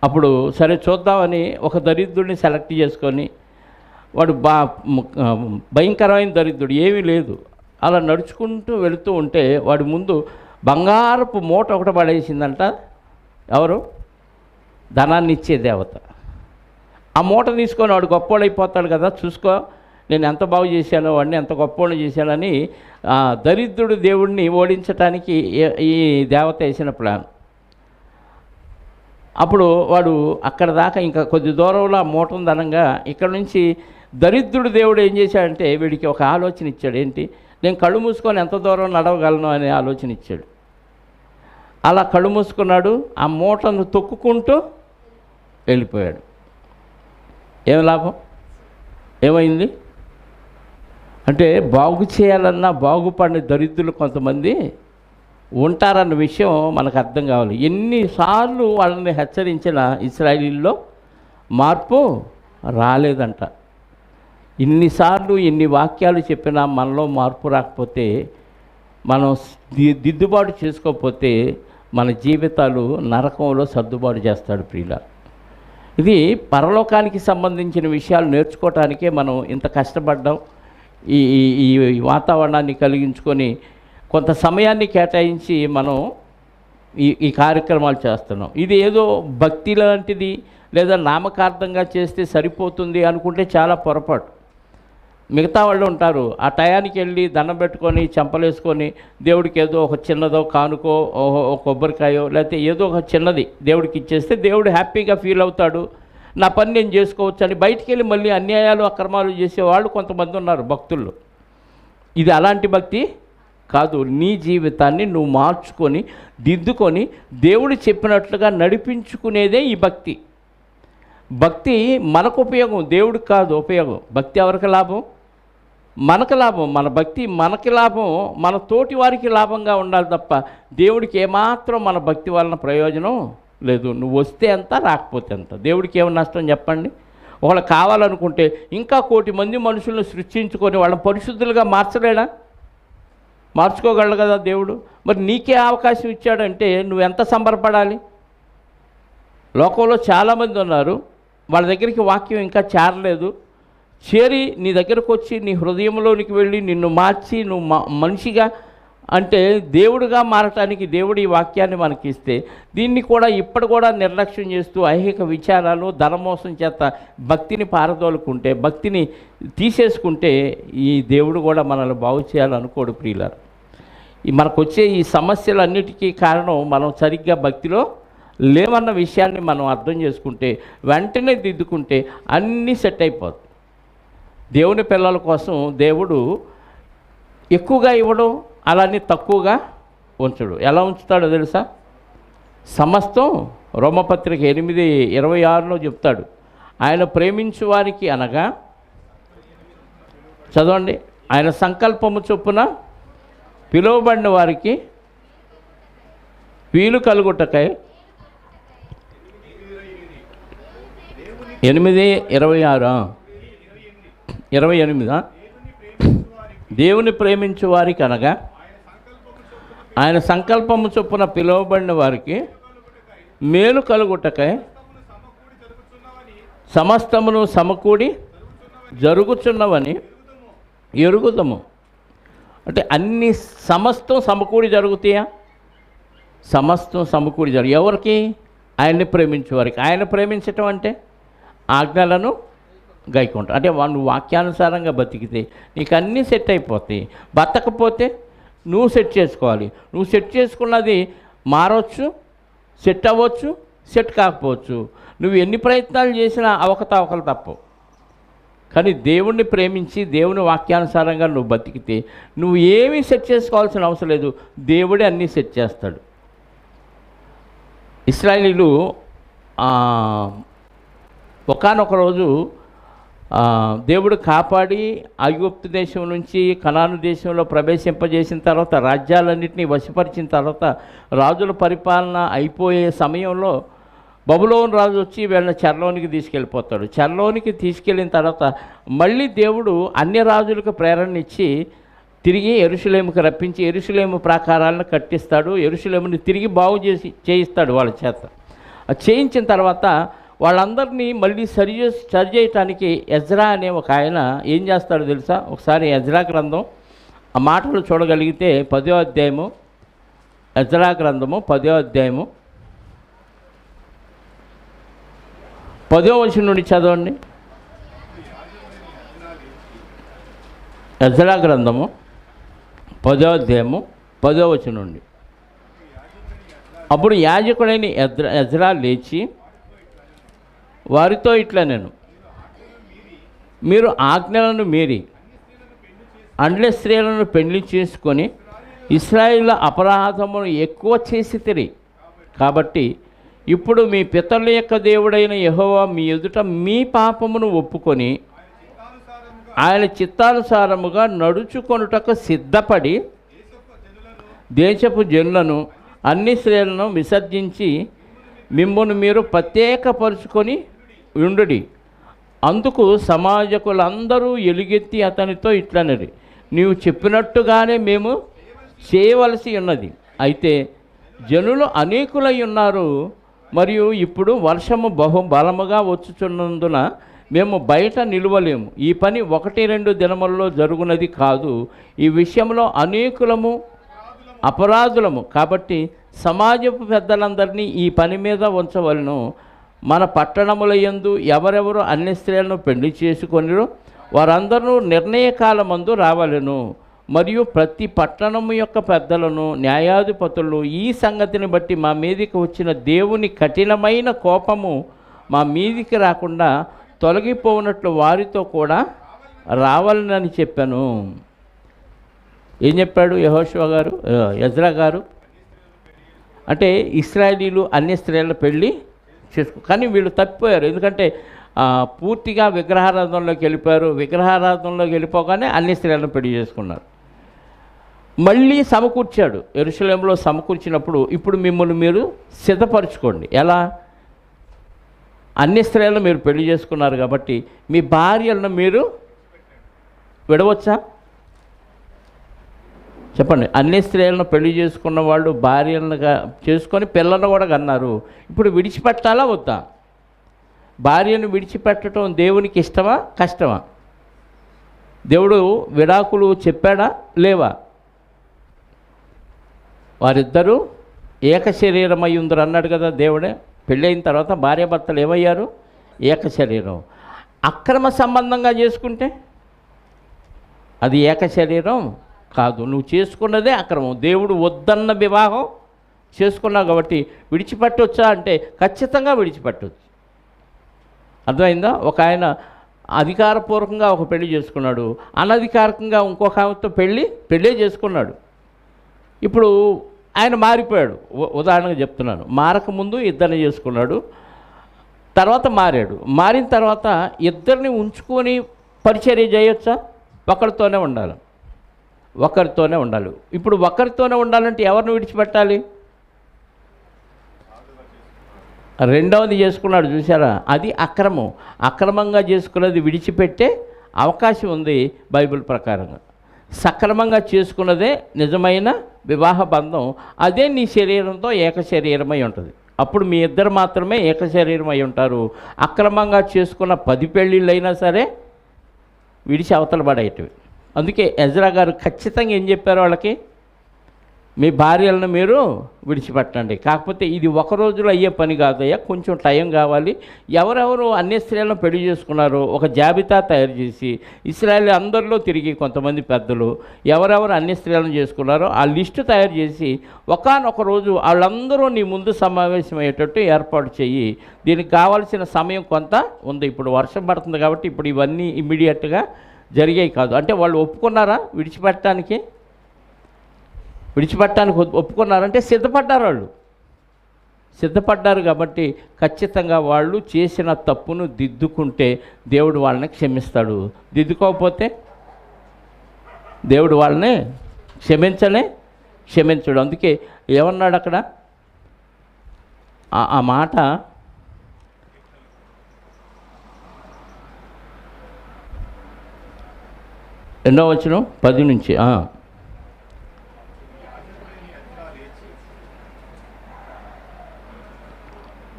అప్పుడు సరే చూద్దామని ఒక దరిద్రుడిని సెలెక్ట్ చేసుకొని, వాడు భయంకరమైన దరిద్రుడు, ఏమీ లేదు, అలా నడుచుకుంటూ వెళుతూ ఉంటే వాడి ముందు బంగారపు మూట ఒకటి పడేసిందంట. ఎవరు? ధనాన్ని ఇచ్చే దేవత. ఆ మూట తీసుకొని వాడు గొప్పోడైపోతాడు కదా, చూసుకో నేను ఎంత బాగు చేశానో, వాడిని ఎంత గొప్పోడు చేశానని దరిద్రుడు దేవుడిని ఓడించడానికి ఈ దేవత వేసిన ప్లాన్. అప్పుడు వాడు అక్కడ దాకా ఇంకా కొద్ది దూరంలో ఆ మూటం ధనంగా ఇక్కడ నుంచి దరిద్రుడు దేవుడు ఏం చేశాడంటే వీడికి ఒక ఆలోచన ఇచ్చాడు. ఏంటి? నేను కళ్ళు మూసుకొని ఎంత దూరం నడవగలను అనే ఆలోచన ఇచ్చాడు. అలా కళ్ళు మూసుకున్నాడు, ఆ మూటను తొక్కుకుంటూ వెళ్ళిపోయాడు. ఏం లాభం? ఏమైంది అంటే బాగు చేయాలన్నా బాగుపడిన దరిద్రులు కొంతమంది ఉంటారన్న విషయం మనకు అర్థం కావాలి. ఎన్నిసార్లు వాళ్ళని హెచ్చరించిన ఇశ్రాయేలీల్లో మార్పు రాలేదంట. ఇన్నిసార్లు ఎన్ని వాక్యాలు చెప్పినా మనలో మార్పు రాకపోతే, మనం దిద్దుబాటు చేసుకోకపోతే మన జీవితాలు నరకంలో సర్దుబాటు చేస్తాడు ప్రియుల. ఇది పరలోకానికి సంబంధించిన విషయాలు నేర్చుకోవటానికే మనం ఇంత కష్టపడ్డాం. ఈ ఈ వాతావరణాన్ని కలిగించుకొని కొంత సమయాన్ని కేటాయించి మనం ఈ కార్యక్రమాలు చేస్తున్నాం. ఇది ఏదో భక్తి లాంటిది లేదా నామకార్థంగా చేస్తే సరిపోతుంది అనుకుంటే చాలా పొరపాటు. మిగతా వాళ్ళు ఉంటారు, ఆ టయానికి వెళ్ళి దండం పెట్టుకొని చెంపలేసుకొని దేవుడికి ఏదో ఒక చిన్నదో కానుకో, ఒక కొబ్బరికాయో లేకపోతే ఏదో ఒక చిన్నది దేవుడికి ఇచ్చేస్తే దేవుడు హ్యాపీగా ఫీల్ అవుతాడు. నా పని నేను చేసుకోవచ్చు అని బయటికి వెళ్ళి మళ్ళీ అన్యాయాలు అక్రమాలు చేసేవాళ్ళు కొంతమంది ఉన్నారు భక్తుల్లో. ఇది అలాంటి భక్తి కాదు. నీ జీవితాన్ని నువ్వు మార్చుకొని దిద్దుకొని దేవుడు చెప్పినట్లుగా నడిపించుకునేదే ఈ భక్తి. భక్తి మనకు ఉపయోగం, దేవుడికి కాదు ఉపయోగం. భక్తి ఎవరికి లాభం? మనకు లాభం. మన భక్తి మనకి లాభం, మన తోటి వారికి లాభంగా ఉండాలి తప్ప దేవుడికి ఏమాత్రం మన భక్తి వలన ప్రయోజనం లేదు. నువ్వు వస్తే ఎంత, రాకపోతే ఎంత, దేవుడికి ఏమి నష్టం చెప్పండి? ఒకళ్ళు కావాలనుకుంటే ఇంకా 1,000,000 మంది మనుషులను సృష్టించుకొని వాళ్ళని పరిశుద్ధులుగా మార్చలేడా? మార్చుకోగలడు కదా దేవుడు. మరి నీకే అవకాశం ఇచ్చాడంటే నువ్వెంత సంబరపడాలి? లోకంలో చాలామంది ఉన్నారు, వాళ్ళ దగ్గరికి వాక్యం ఇంకా చేరలేదు. చేరి నీ దగ్గరకు వచ్చి నీ హృదయంలోనికి వెళ్ళి నిన్ను మార్చి నువ్వు మనిషిగా అంటే దేవుడుగా మారటానికి దేవుడు ఈ వాక్యాన్ని మనకి ఇస్తే దీన్ని కూడా ఇప్పుడు కూడా నిర్లక్ష్యం చేస్తూ ఐహిక విచారాలు ధనమోసం చేత భక్తిని పారదోలుకుంటే, భక్తిని తీసేసుకుంటే ఈ దేవుడు కూడా మనల్ని బాగు చేయాలనుకోడు ప్రియులారు. మనకు వచ్చే ఈ సమస్యలన్నిటికీ కారణం మనం సరిగ్గా భక్తిలో లేవన్న విషయాన్ని మనం అర్థం చేసుకుంటే, వెంటనే దిద్దుకుంటే అన్నీ సెట్ అయిపోతుంది. దేవుని పిల్లల కోసం దేవుడు ఎక్కువగా ఇవ్వడం, అలానే తక్కువగా ఉంచడు. ఎలా ఉంచుతాడో తెలుసా? సమస్తం రోమపత్రిక 8:26లో చెప్తాడు. ఆయన ప్రేమించు వారికి అనగా, చదవండి, ఆయన సంకల్పము చొప్పున పిలువబడిన వారికి వీలు కలుగుటకై 8:26 దేవుని ప్రేమించు వారికి అనగా ఆయన సంకల్పము చొప్పున పిలువబడిన వారికి మేలు కలుగుటకై సమస్తమును సమకూడి జరుగుచున్నవని ఎరుగుదము. అంటే అన్ని సమస్తం సమకూడి జరుగుతాయా? సమస్తం సమకూడి ఎవరికి? ఆయన్ని ప్రేమించే వారికి. ఆయన ప్రేమించటం అంటే ఆజ్ఞలను గైకుంటాం. అంటే నువ్వు వాక్యానుసారంగా బతికితే నీకు అన్నీ సెట్ అయిపోతాయి. బతకపోతే నువ్వు సెట్ చేసుకోవాలి. నువ్వు సెట్ చేసుకున్నది మారవచ్చు, సెట్ అవ్వచ్చు, సెట్ కాకపోవచ్చు. నువ్వు ఎన్ని ప్రయత్నాలు చేసినా అవకతవకలు తప్పవు. కానీ దేవుణ్ణి ప్రేమించి దేవుని వాక్యానుసారంగా నువ్వు బతికితే నువ్వు ఏమీ సెట్ చేసుకోవాల్సిన అవసరం లేదు, దేవుడే అన్నీ సెట్ చేస్తాడు. ఇశ్రాయేలీయులు ఒకానొక రోజు దేవుడు కాపాడి ఐగుప్తు దేశం నుంచి కనాను దేశంలో ప్రవేశింపజేసిన తర్వాత, రాజ్యాలన్నింటినీ వశపరిచిన తర్వాత, రాజుల పరిపాలన అయిపోయే సమయంలో బబులోను రాజు వచ్చి వీళ్ళని చెరలోనికి తీసుకెళ్ళిపోతాడు. చెరలోనికి తీసుకెళ్ళిన తర్వాత మళ్ళీ దేవుడు అన్య రాజులకు ప్రేరణ ఇచ్చి తిరిగి యెరూషలేముకు రప్పించి యెరూషలేము ప్రాకారాలను కట్టిస్తాడు. యెరూషలేముని తిరిగి బాగు చేయిస్తాడు వాళ్ళ చేత. చేయించిన తర్వాత వాళ్ళందరినీ మళ్ళీ సరి చేయటానికి ఎజ్రా అనే ఒక ఆయన ఏం చేస్తాడో తెలుసా? ఒకసారి ఎజ్రా గ్రంథం ఆ మాటలు చూడగలిగితే 10వ అధ్యాయము, ఎజ్రా గ్రంథము 10వ అధ్యాయము 10వ వచనం నుండి చదవండి. ఎజ్రా గ్రంథము 10వ అధ్యాయము 10వ వచనం నుండి. అప్పుడు యాజకుడైన ఎజ్రా లేచి వారితో ఇట్లా, మీరు ఆజ్ఞలను మీరి అండ్ల స్త్రీలను పెళ్లి చేసుకొని ఇశ్రాయేలు అపరాధమును ఎక్కువ చేసితిరి. కాబట్టి ఇప్పుడు మీ పితరుల యొక్క దేవుడైన యెహోవా మీ ఎదుట మీ పాపమును ఒప్పుకొని ఆయన చిత్తానుసారముగా నడుచుకొనుటకు సిద్ధపడి దేశపు జనులను అన్ని స్త్రీలను విసర్జించి మిమ్మును మీరు ప్రత్యేకపరుచుకొని ఉండుడి. అందుకు సమాజకులందరూ ఎలుగెత్తి అతనితో ఇట్లనరి, నీవు చెప్పినట్టుగానే మేము చేయవలసి ఉన్నది. అయితే జనులు అనేకులై ఉన్నారు, మరియు ఇప్పుడు వర్షము బలముగా వచ్చుచున్నందున మేము బయట నిలువలేము. ఈ పని 1-2 దినములలో జరుగునది కాదు. ఈ విషయంలో అనేకులము అపరాధులము. కాబట్టి సమాజపు పెద్దలందరినీ ఈ పని మీద ఉంచవలను. మన పట్టణముల యందు ఎవరెవరు అన్ని స్త్రీలను పెళ్లి చేసుకొనిరో వారందరూ నిర్ణయకాలమందు రావలెను. మరియు ప్రతి పట్టణము యొక్క పెద్దలను న్యాయాధిపతులను ఈ సంగతిని బట్టి మా మీదకి వచ్చిన దేవుని కఠినమైన కోపము మా మీదికి రాకుండా తొలగిపోనట్లు వారితో కూడా రావాలని చెప్పాను. ఏం చెప్పాడు యెహోషువ గారు, ఎజ్రా గారు? అంటే ఇశ్రాయేలీలు అన్య స్త్రీల పెళ్ళి కానీ వీళ్ళు తప్పిపోయారు. ఎందుకంటే పూర్తిగా విగ్రహారాధనలోకి వెళ్ళిపోయారు. విగ్రహారాధనలోకి వెళ్ళిపోగానే అన్య స్త్రీలను పెళ్లి చేసుకున్నారు. మళ్ళీ సమకూర్చాడు. యెరూషలేములో సమకూర్చినప్పుడు ఇప్పుడు మిమ్మల్ని మీరు సిద్ధపరచుకోండి. ఎలా? అన్య స్త్రీలను మీరు పెళ్లి చేసుకున్నారు కాబట్టి మీ భార్యలను మీరు విడవచ్చా? చెప్పండి. అన్ని స్త్రీలను పెళ్లి చేసుకున్న వాళ్ళు భార్యలను చేసుకొని పిల్లలను కూడా కన్నారు. ఇప్పుడు విడిచిపెట్టాలా వద్దా? భార్యను విడిచిపెట్టడం దేవునికి ఇష్టమా కష్టమా? దేవుడు విడాకులు చెప్పాడా లేవా? వారిద్దరూ ఏక శరీరమై ఉందరు అన్నాడు కదా దేవుడే. పెళ్ళైన తర్వాత భార్యాభర్తలు ఏమయ్యారు? ఏక శరీరం. అక్రమ సంబంధంగా చేసుకుంటే అది ఏక శరీరం కాదు. నువ్వు చేసుకున్నదే అక్రమం. దేవుడు వద్దన్న వివాహం చేసుకున్నావు కాబట్టి విడిచిపెట్టవచ్చా అంటే ఖచ్చితంగా విడిచిపెట్టవచ్చు. అర్థమైందా? ఒక ఆయన అధికారపూర్వకంగా ఒక పెళ్లి చేసుకున్నాడు, అనధికారికంగా ఇంకొక ఆమెతో పెళ్ళే చేసుకున్నాడు. ఇప్పుడు ఆయన మారిపోయాడు. ఉదాహరణగా చెప్తున్నాను. మారకముందు ఇద్దరిని చేసుకున్నాడు, తర్వాత మారాడు. మారిన తర్వాత ఇద్దరిని ఉంచుకొని పరిచర్య చేయొచ్చా? ఒకరితోనే ఉండాలి. ఇప్పుడు ఒకరితోనే ఉండాలంటే ఎవరిని విడిచిపెట్టాలి? రెండవది చేసుకున్నాడు చూసారా, అది అక్రమం. అక్రమంగా చేసుకున్నది విడిచిపెట్టే అవకాశం ఉంది బైబిల్ ప్రకారంగా. సక్రమంగా చేసుకున్నదే నిజమైన వివాహ బంధం. అదే నీ శరీరంతో ఏక శరీరమై ఉంటుంది. అప్పుడు మీ ఇద్దరు మాత్రమే ఏక శరీరమై ఉంటారు. అక్రమంగా చేసుకున్న 10 పెళ్ళిళ్ళైనా సరే విడిచి అవతల పడేటివి. అందుకే ఎజ్రా గారు ఖచ్చితంగా ఏం చెప్పారు వాళ్ళకి? మీ భార్యలను మీరు విడిచిపెట్టండి. కాకపోతే ఇది ఒక రోజులో అయ్యే పని కాదయ్యా, కొంచెం టైం కావాలి. ఎవరెవరు అన్య స్త్రీలను పెళ్లి చేసుకున్నారో ఒక జాబితా తయారు చేసి ఇశ్రాయేలు అందరిలో తిరిగి కొంతమంది పెద్దలు ఎవరెవరు అన్య స్త్రీలను చేసుకున్నారో ఆ లిస్టు తయారు చేసి ఒకానొక రోజు వాళ్ళందరూ నీ ముందు సమావేశమయ్యేటట్టు ఏర్పాటు చెయ్యి. దీనికి కావాల్సిన సమయం కొంత ఉంది. ఇప్పుడు వర్షం పడుతుంది కాబట్టి ఇప్పుడు ఇవన్నీ ఇమ్మీడియట్గా జరిగాయి కాదు. అంటే వాళ్ళు ఒప్పుకున్నారా విడిచిపెట్టడానికి ఒప్పుకున్నారంటే సిద్ధపడ్డారు కాబట్టి ఖచ్చితంగా వాళ్ళు చేసిన తప్పును దిద్దుకుంటే దేవుడు వాళ్ళని క్షమిస్తాడు. దిద్దుకోకపోతే దేవుడు వాళ్ళని క్షమించడు. అందుకే ఏమన్నాడు అక్కడ ఆ మాట? ఎన్నో వచనం? 10 నుంచి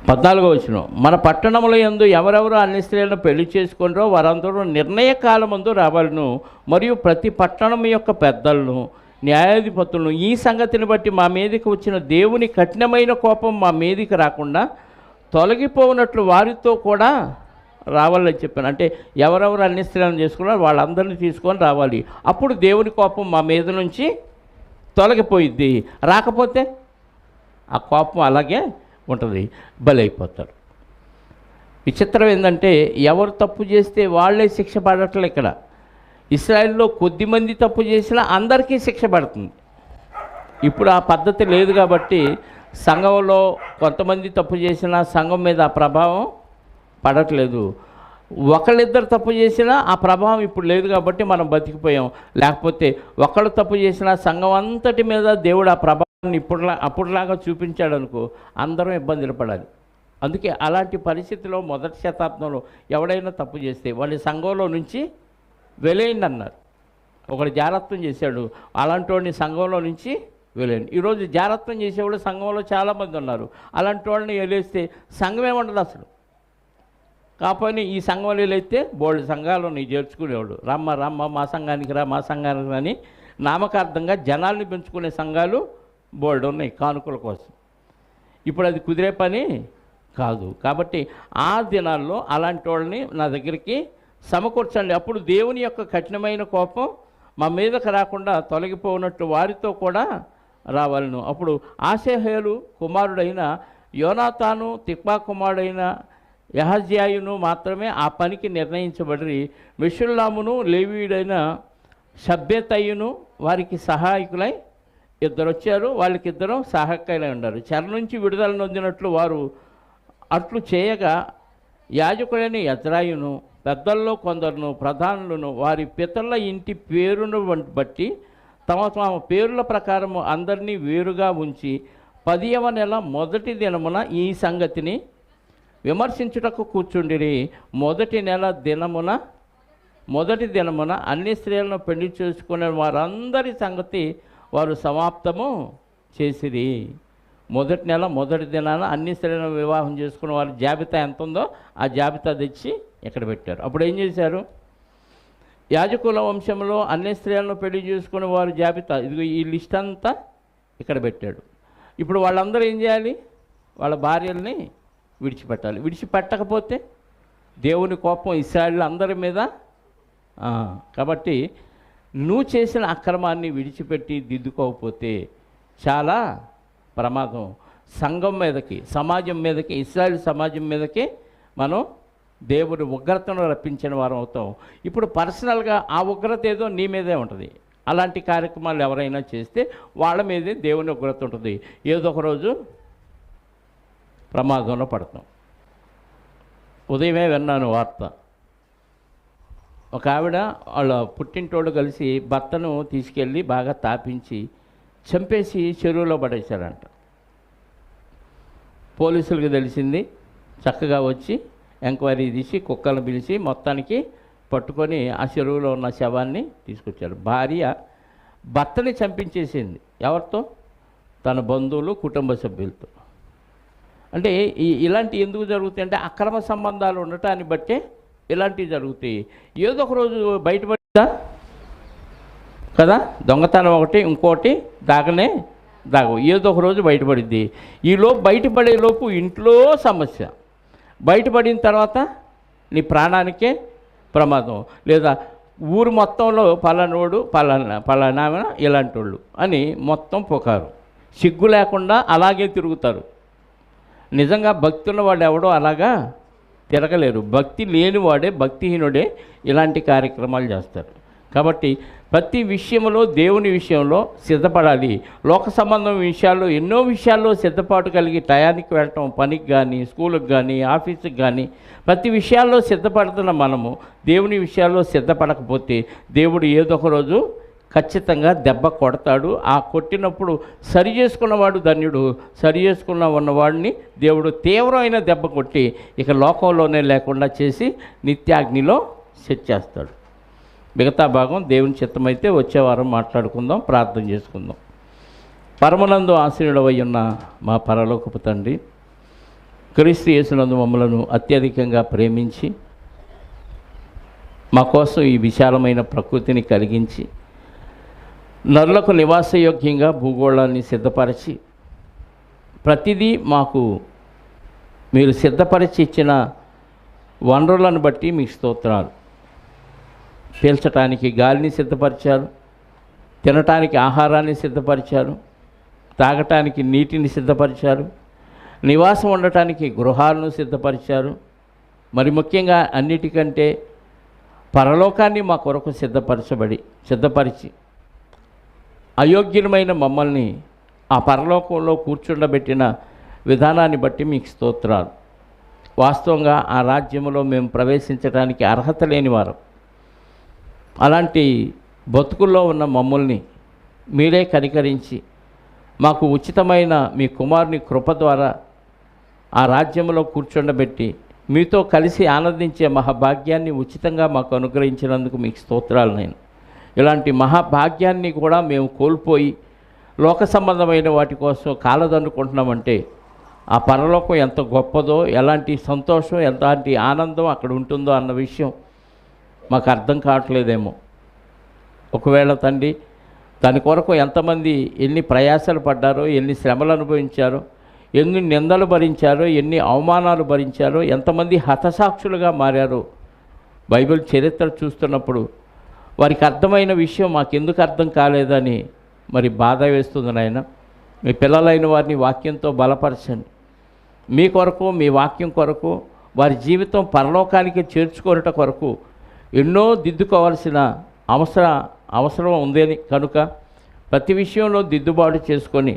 14వ వచనం. మన పట్టణముల యందు ఎవరెవరు అన్ని స్త్రీలను పెళ్లి చేసుకున్నారో వారందరూ నిర్ణయ కాలమందు రావాలను. మరియు ప్రతి పట్టణం యొక్క పెద్దలను న్యాయాధిపతులను ఈ సంగతిని బట్టి మా మీదకి వచ్చిన దేవుని కఠినమైన కోపం మా మీదకి రాకుండా తొలగిపోనట్లు వారితో కూడా రావాలని చెప్పాను. అంటే ఎవరెవరు అన్ని స్త్రీలను చేసుకున్నారో వాళ్ళందరినీ తీసుకొని రావాలి. అప్పుడు దేవుని కోపం మా మీద నుంచి తొలగిపోయిద్ది. రాకపోతే ఆ కోపం అలాగే ఉంటుంది, బలైపోతారు. విచిత్రం ఏంటంటే ఎవరు తప్పు చేస్తే వాళ్ళే శిక్ష పడట్లే. ఇక్కడ ఇశ్రాయేల్లో కొద్దిమంది తప్పు చేసినా అందరికీ శిక్ష పడుతుంది. ఇప్పుడు ఆ పద్ధతి లేదు కాబట్టి సంఘంలో కొంతమంది తప్పు చేసినా సంఘం మీద ఆ ప్రభావం పడట్లేదు. ఒకళ్ళిద్దరు తప్పు చేసినా ఆ ప్రభావం ఇప్పుడు లేదు కాబట్టి మనం బతికిపోయాం. లేకపోతే ఒకళ్ళు తప్పు చేసినా సంఘం అంతటి మీద దేవుడు ఆ ప్రభావాన్ని అప్పుడులాగా చూపించాడు అనుకో, అందరం ఇబ్బందులు పడాలి. అందుకే అలాంటి పరిస్థితిలో మొదటి శతాబ్దంలో ఎవడైనా తప్పు చేస్తే వాళ్ళ సంఘంలో నుంచి వెలేయండి అన్నారు. ఒకడు జారత్వం చేశాడు, అలాంటి వాడిని సంఘంలో నుంచి వెలేయండి. ఈరోజు జారత్వం చేసేవాడు సంఘంలో చాలామంది ఉన్నారు. అలాంటి వాళ్ళని వెలేస్తే సంఘం ఏముండదు అసలు. కాకపోతే ఈ సంఘంలో వెళితే బోల్డ్ సంఘాలు నీకు చేర్చుకునేవాడు. రమ్మ మా సంఘానికి మా సంఘానికి అని నామకార్థంగా జనాల్ని పెంచుకునే సంఘాలు బోల్డ్ ఉన్నాయి కానుకల కోసం. ఇప్పుడు అది కుదిరే పని కాదు. కాబట్టి ఆ దినాల్లో అలాంటి వాళ్ళని నా దగ్గరికి సమకూర్చండి. అప్పుడు దేవుని యొక్క కఠినమైన కోపం మా మీదకు రాకుండా తొలగిపోనట్లు వారితో కూడా రావాలను. అప్పుడు ఆసేహేలు కుమారుడైన యోనాతాను, తిక్వా కుమారుడైన యహజ్యాయును మాత్రమే ఆ పనికి నిర్ణయించబడి మెషుల్లామును లేవీయుడైన షబ్బెతయును వారికి సహాయకులై ఇద్దరు వచ్చారు. వాళ్ళకిద్దరు సహాయకులై ఉన్నారు. చెర నుంచి విడుదల నొందినట్లు వారు అట్లు చేయగా యాజకుడైన యజ్రాయును పెద్దల్లో కొందరును ప్రధానులను వారి పితరుల ఇంటి పేరును బట్టి తమ తమ పేర్ల ప్రకారము అందరినీ వేరుగా ఉంచి 10వ నెల మొదటి దినమున ఈ సంగతిని విమర్శించుటకు కూర్చుండిరి. మొదటి దినమున అన్ని స్త్రీలను పెళ్లి చేసుకునే వారందరి సంగతి వారు సమాప్తము చేసిరి. మొదటి నెల మొదటి దినాన అన్ని స్త్రీలను వివాహం చేసుకున్న వారి జాబితా ఎంత ఉందో ఆ జాబితా తెచ్చి ఇక్కడ పెట్టారు. అప్పుడు ఏం చేశారు? యాజకుల వంశంలో అన్ని స్త్రీలను పెళ్లి చేసుకునే వారి జాబితా ఇదిగో ఈ లిస్ట్ అంతా ఇక్కడ పెట్టాడు. ఇప్పుడు వాళ్ళందరూ ఏం చేయాలి? వాళ్ళ భార్యల్ని విడిచిపెట్టాలి. విడిచిపెట్టకపోతే దేవుని కోపం ఇశ్రాయేలు అందరి మీద. కాబట్టి నువ్వు చేసిన అక్రమాన్ని విడిచిపెట్టి దిద్దుకోకపోతే చాలా ప్రమాదం. సంఘం మీదకి, సమాజం మీదకి, ఇశ్రాయేలు సమాజం మీదకి మనం దేవుని ఉగ్రతను రప్పించిన వారం అవుతాం. ఇప్పుడు పర్సనల్గా ఆ ఉగ్రత ఏదో నీ మీదే ఉంటుంది. అలాంటి కార్యక్రమాలు ఎవరైనా చేస్తే వాళ్ళ మీదే దేవుని ఉగ్రత ఉంటుంది. ఏదో ఒక రోజు ప్రమాదంలో పడతాం. ఉదయమే విన్నాను వార్త. ఒక ఆవిడ వాళ్ళ పుట్టింటోళ్ళు కలిసి భర్తను తీసుకెళ్ళి బాగా తాపించి చంపేసి చెరువులో పడేశారంట. పోలీసులకు తెలిసింది. చక్కగా వచ్చి ఎంక్వైరీ తీసి కుక్కలను పిలిచి మొత్తానికి పట్టుకొని ఆ చెరువులో ఉన్న శవాన్ని తీసుకొచ్చారు. భార్య భర్తని చంపించేసింది. ఎవరితో? తన బంధువులు, కుటుంబ సభ్యులతో. అంటే ఇలాంటి ఎందుకు జరుగుతాయి అంటే అక్రమ సంబంధాలు ఉండటాన్ని బట్టే ఇలాంటివి జరుగుతాయి. ఏదో ఒక రోజు బయటపడిందా కదా? దొంగతనం ఒకటి, ఇంకోటి దాగవు. ఏదో ఒక రోజు బయటపడిద్ది. ఈలోపు బయటపడేలోపు ఇంట్లో సమస్య. బయటపడిన తర్వాత నీ ప్రాణానికే ప్రమాదం. లేదా ఊరు మొత్తంలో పలానోడు పలానా ఇలాంటి వాళ్ళు అని మొత్తం పుకారు. సిగ్గు లేకుండా అలాగే తిరుగుతారు. నిజంగా భక్తి ఉన్నవాడు ఎవడో అలాగా తిరగలేరు. భక్తి లేనివాడే, భక్తిహీనుడే ఇలాంటి కార్యక్రమాలు చేస్తారు. కాబట్టి ప్రతి విషయంలో, దేవుని విషయంలో సిద్ధపడాలి. లోక సంబంధం విషయాల్లో, ఎన్నో విషయాల్లో సిద్ధపాటు కలిగి టయానికి వెళ్ళటం, పనికి కానీ, స్కూలుకి కానీ, ఆఫీసుకి కానీ, ప్రతి విషయాల్లో సిద్ధపడుతున్న మనము దేవుని విషయాల్లో సిద్ధపడకపోతే దేవుడు ఏదో ఒక రోజు ఖచ్చితంగా దెబ్బ కొడతాడు. ఆ కొట్టినప్పుడు సరి చేసుకున్నవాడు ధన్యుడు. సరి చేసుకున్న ఉన్నవాడిని దేవుడు తీవ్రమైన దెబ్బ కొట్టి ఇక లోకంలోనే లేకుండా చేసి నిత్యాగ్నిలో సెట్ చేస్తాడు. మిగతా భాగం దేవుని చిత్తమైతే వచ్చే వారం మాట్లాడుకుందాం, ప్రార్థన చేసుకుందాం. పరమనందు ఆశీనుడవై ఉన్న మా పరలోకపు తండ్రి, క్రీస్తు యేసునందు మమ్మలను అత్యధికంగా ప్రేమించి మా కోసం ఈ విశాలమైన ప్రకృతిని కలిగించి నరులకు నివాసయోగ్యంగా భూగోళాన్ని సిద్ధపరిచి ప్రతిదీ మాకు మీరు సిద్ధపరిచి ఇచ్చిన వనరులను బట్టి మీకు స్తోత్రాలు. పీల్చటానికి గాలిని సిద్ధపరిచారు, తినటానికి ఆహారాన్ని సిద్ధపరిచారు, తాగటానికి నీటిని సిద్ధపరిచారు, నివాసం ఉండటానికి గృహాలను సిద్ధపరిచారు. మరి ముఖ్యంగా అన్నిటికంటే పరలోకాన్ని మా కొరకు సిద్ధపరిచి అయోగ్యులమైన మమ్మల్ని ఆ పరలోకంలో కూర్చుండబెట్టిన విధానాన్ని బట్టి మీకు స్తోత్రాలు. వాస్తవంగా ఆ రాజ్యంలో మేము ప్రవేశించడానికి అర్హత లేని వారం. అలాంటి బతుకుల్లో ఉన్న మమ్మల్ని మీరే కనికరించి మాకు ఉచితమైన మీ కుమారుని కృప ద్వారా ఆ రాజ్యంలో కూర్చుండబెట్టి మీతో కలిసి ఆనందించే మహాభాగ్యాన్ని ఉచితంగా మాకు అనుగ్రహించినందుకు మీకు స్తోత్రాలు. నేను ఇలాంటి మహాభాగ్యాన్ని కూడా మేము కోల్పోయి లోక సంబంధమైన వాటి కోసం కాలదన్నుకుంటున్నామంటే ఆ పరలోకం ఎంత గొప్పదో, ఎలాంటి సంతోషం, ఎలాంటి ఆనందం అక్కడ ఉంటుందో అన్న విషయం మాకు అర్థం కావట్లేదేమో. ఒకవేళ తండ్రి దాని కొరకు ఎంతమంది ఎన్ని ప్రయాసాలు పడ్డారో, ఎన్ని శ్రమలు అనుభవించారో, ఎన్ని నిందలు భరించారో, ఎన్ని అవమానాలు భరించారో, ఎంతమంది హతసాక్షులుగా మారారో బైబిల్ చరిత్ర చూస్తున్నప్పుడు వారికి అర్థమైన విషయం మాకెందుకు అర్థం కాలేదని మరి బాధ వేస్తుంది నాయన. మీ పిల్లలైన వారిని వాక్యంతో బలపరచండి. మీ కొరకు, మీ వాక్యం కొరకు వారి జీవితం పరలోకానికి చేర్చుకోవట కొరకు ఎన్నో దిద్దుకోవాల్సిన అవసరం ఉందని కనుక ప్రతి విషయంలో దిద్దుబాటు చేసుకొని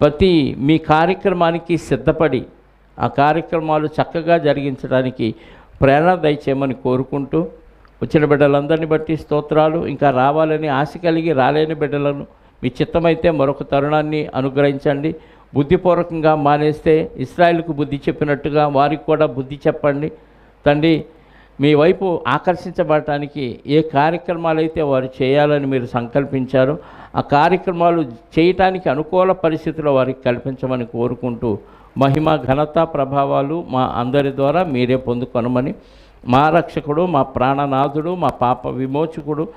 ప్రతి మీ కార్యక్రమానికి సిద్ధపడి ఆ కార్యక్రమాలు చక్కగా జరిగించడానికి ప్రేరణ దయచేయమని కోరుకుంటూ, వచ్చిన బిడ్డలందరినీ బట్టి స్తోత్రాలు. ఇంకా రావాలని ఆశ కలిగి రాలేని బిడ్డలను మీ చిత్తమైతే మరొక తరుణాన్ని అనుగ్రహించండి. బుద్ధిపూర్వకంగా మానేస్తే ఇశ్రాయేలుకు బుద్ధి చెప్పినట్టుగా వారికి కూడా బుద్ధి చెప్పండి తండ్రి. మీ వైపు ఆకర్షించబడటానికి ఏ కార్యక్రమాలు అయితే వారు చేయాలని మీరు సంకల్పించారో ఆ కార్యక్రమాలు చేయటానికి అనుకూల పరిస్థితుల్లో వారికి కల్పించమని కోరుకుంటూ, మహిమ ఘనత ప్రభావాలు మా అందరి ద్వారా మీరే పొందుకొనమని, మా రక్షకుడు, మా ప్రాణనాథుడు, మా పాప విమోచకుడు,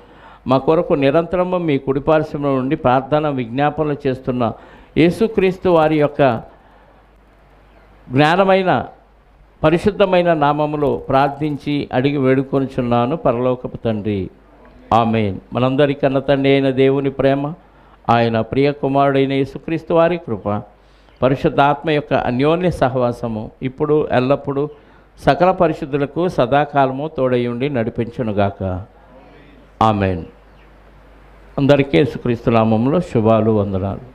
మా కొరకు నిరంతరము మీ కుడిపార్శ్వంలో నుండి ప్రార్థన విజ్ఞాపనలు చేస్తున్న యేసుక్రీస్తు వారి యొక్క జ్ఞానమైన పరిశుద్ధమైన నామములో ప్రార్థించి అడిగి వేడుకొనుచున్నాను పరలోకపు తండ్రి. ఆమేన్. మనందరికన్నా తండ్రి అయిన దేవుని ప్రేమ, ఆయన ప్రియ కుమారుడైన యేసుక్రీస్తు వారి కృప, పరిశుద్ధాత్మ యొక్క అన్యోన్య సహవాసము ఇప్పుడు ఎల్లప్పుడూ సకల పరిశుద్ధులకు సదాకాలము తోడయుండి నడిపించునుగాక. ఆమేన్. అందరికీ యేసుక్రీస్తు నామములో శుభాలు, వందనాలు.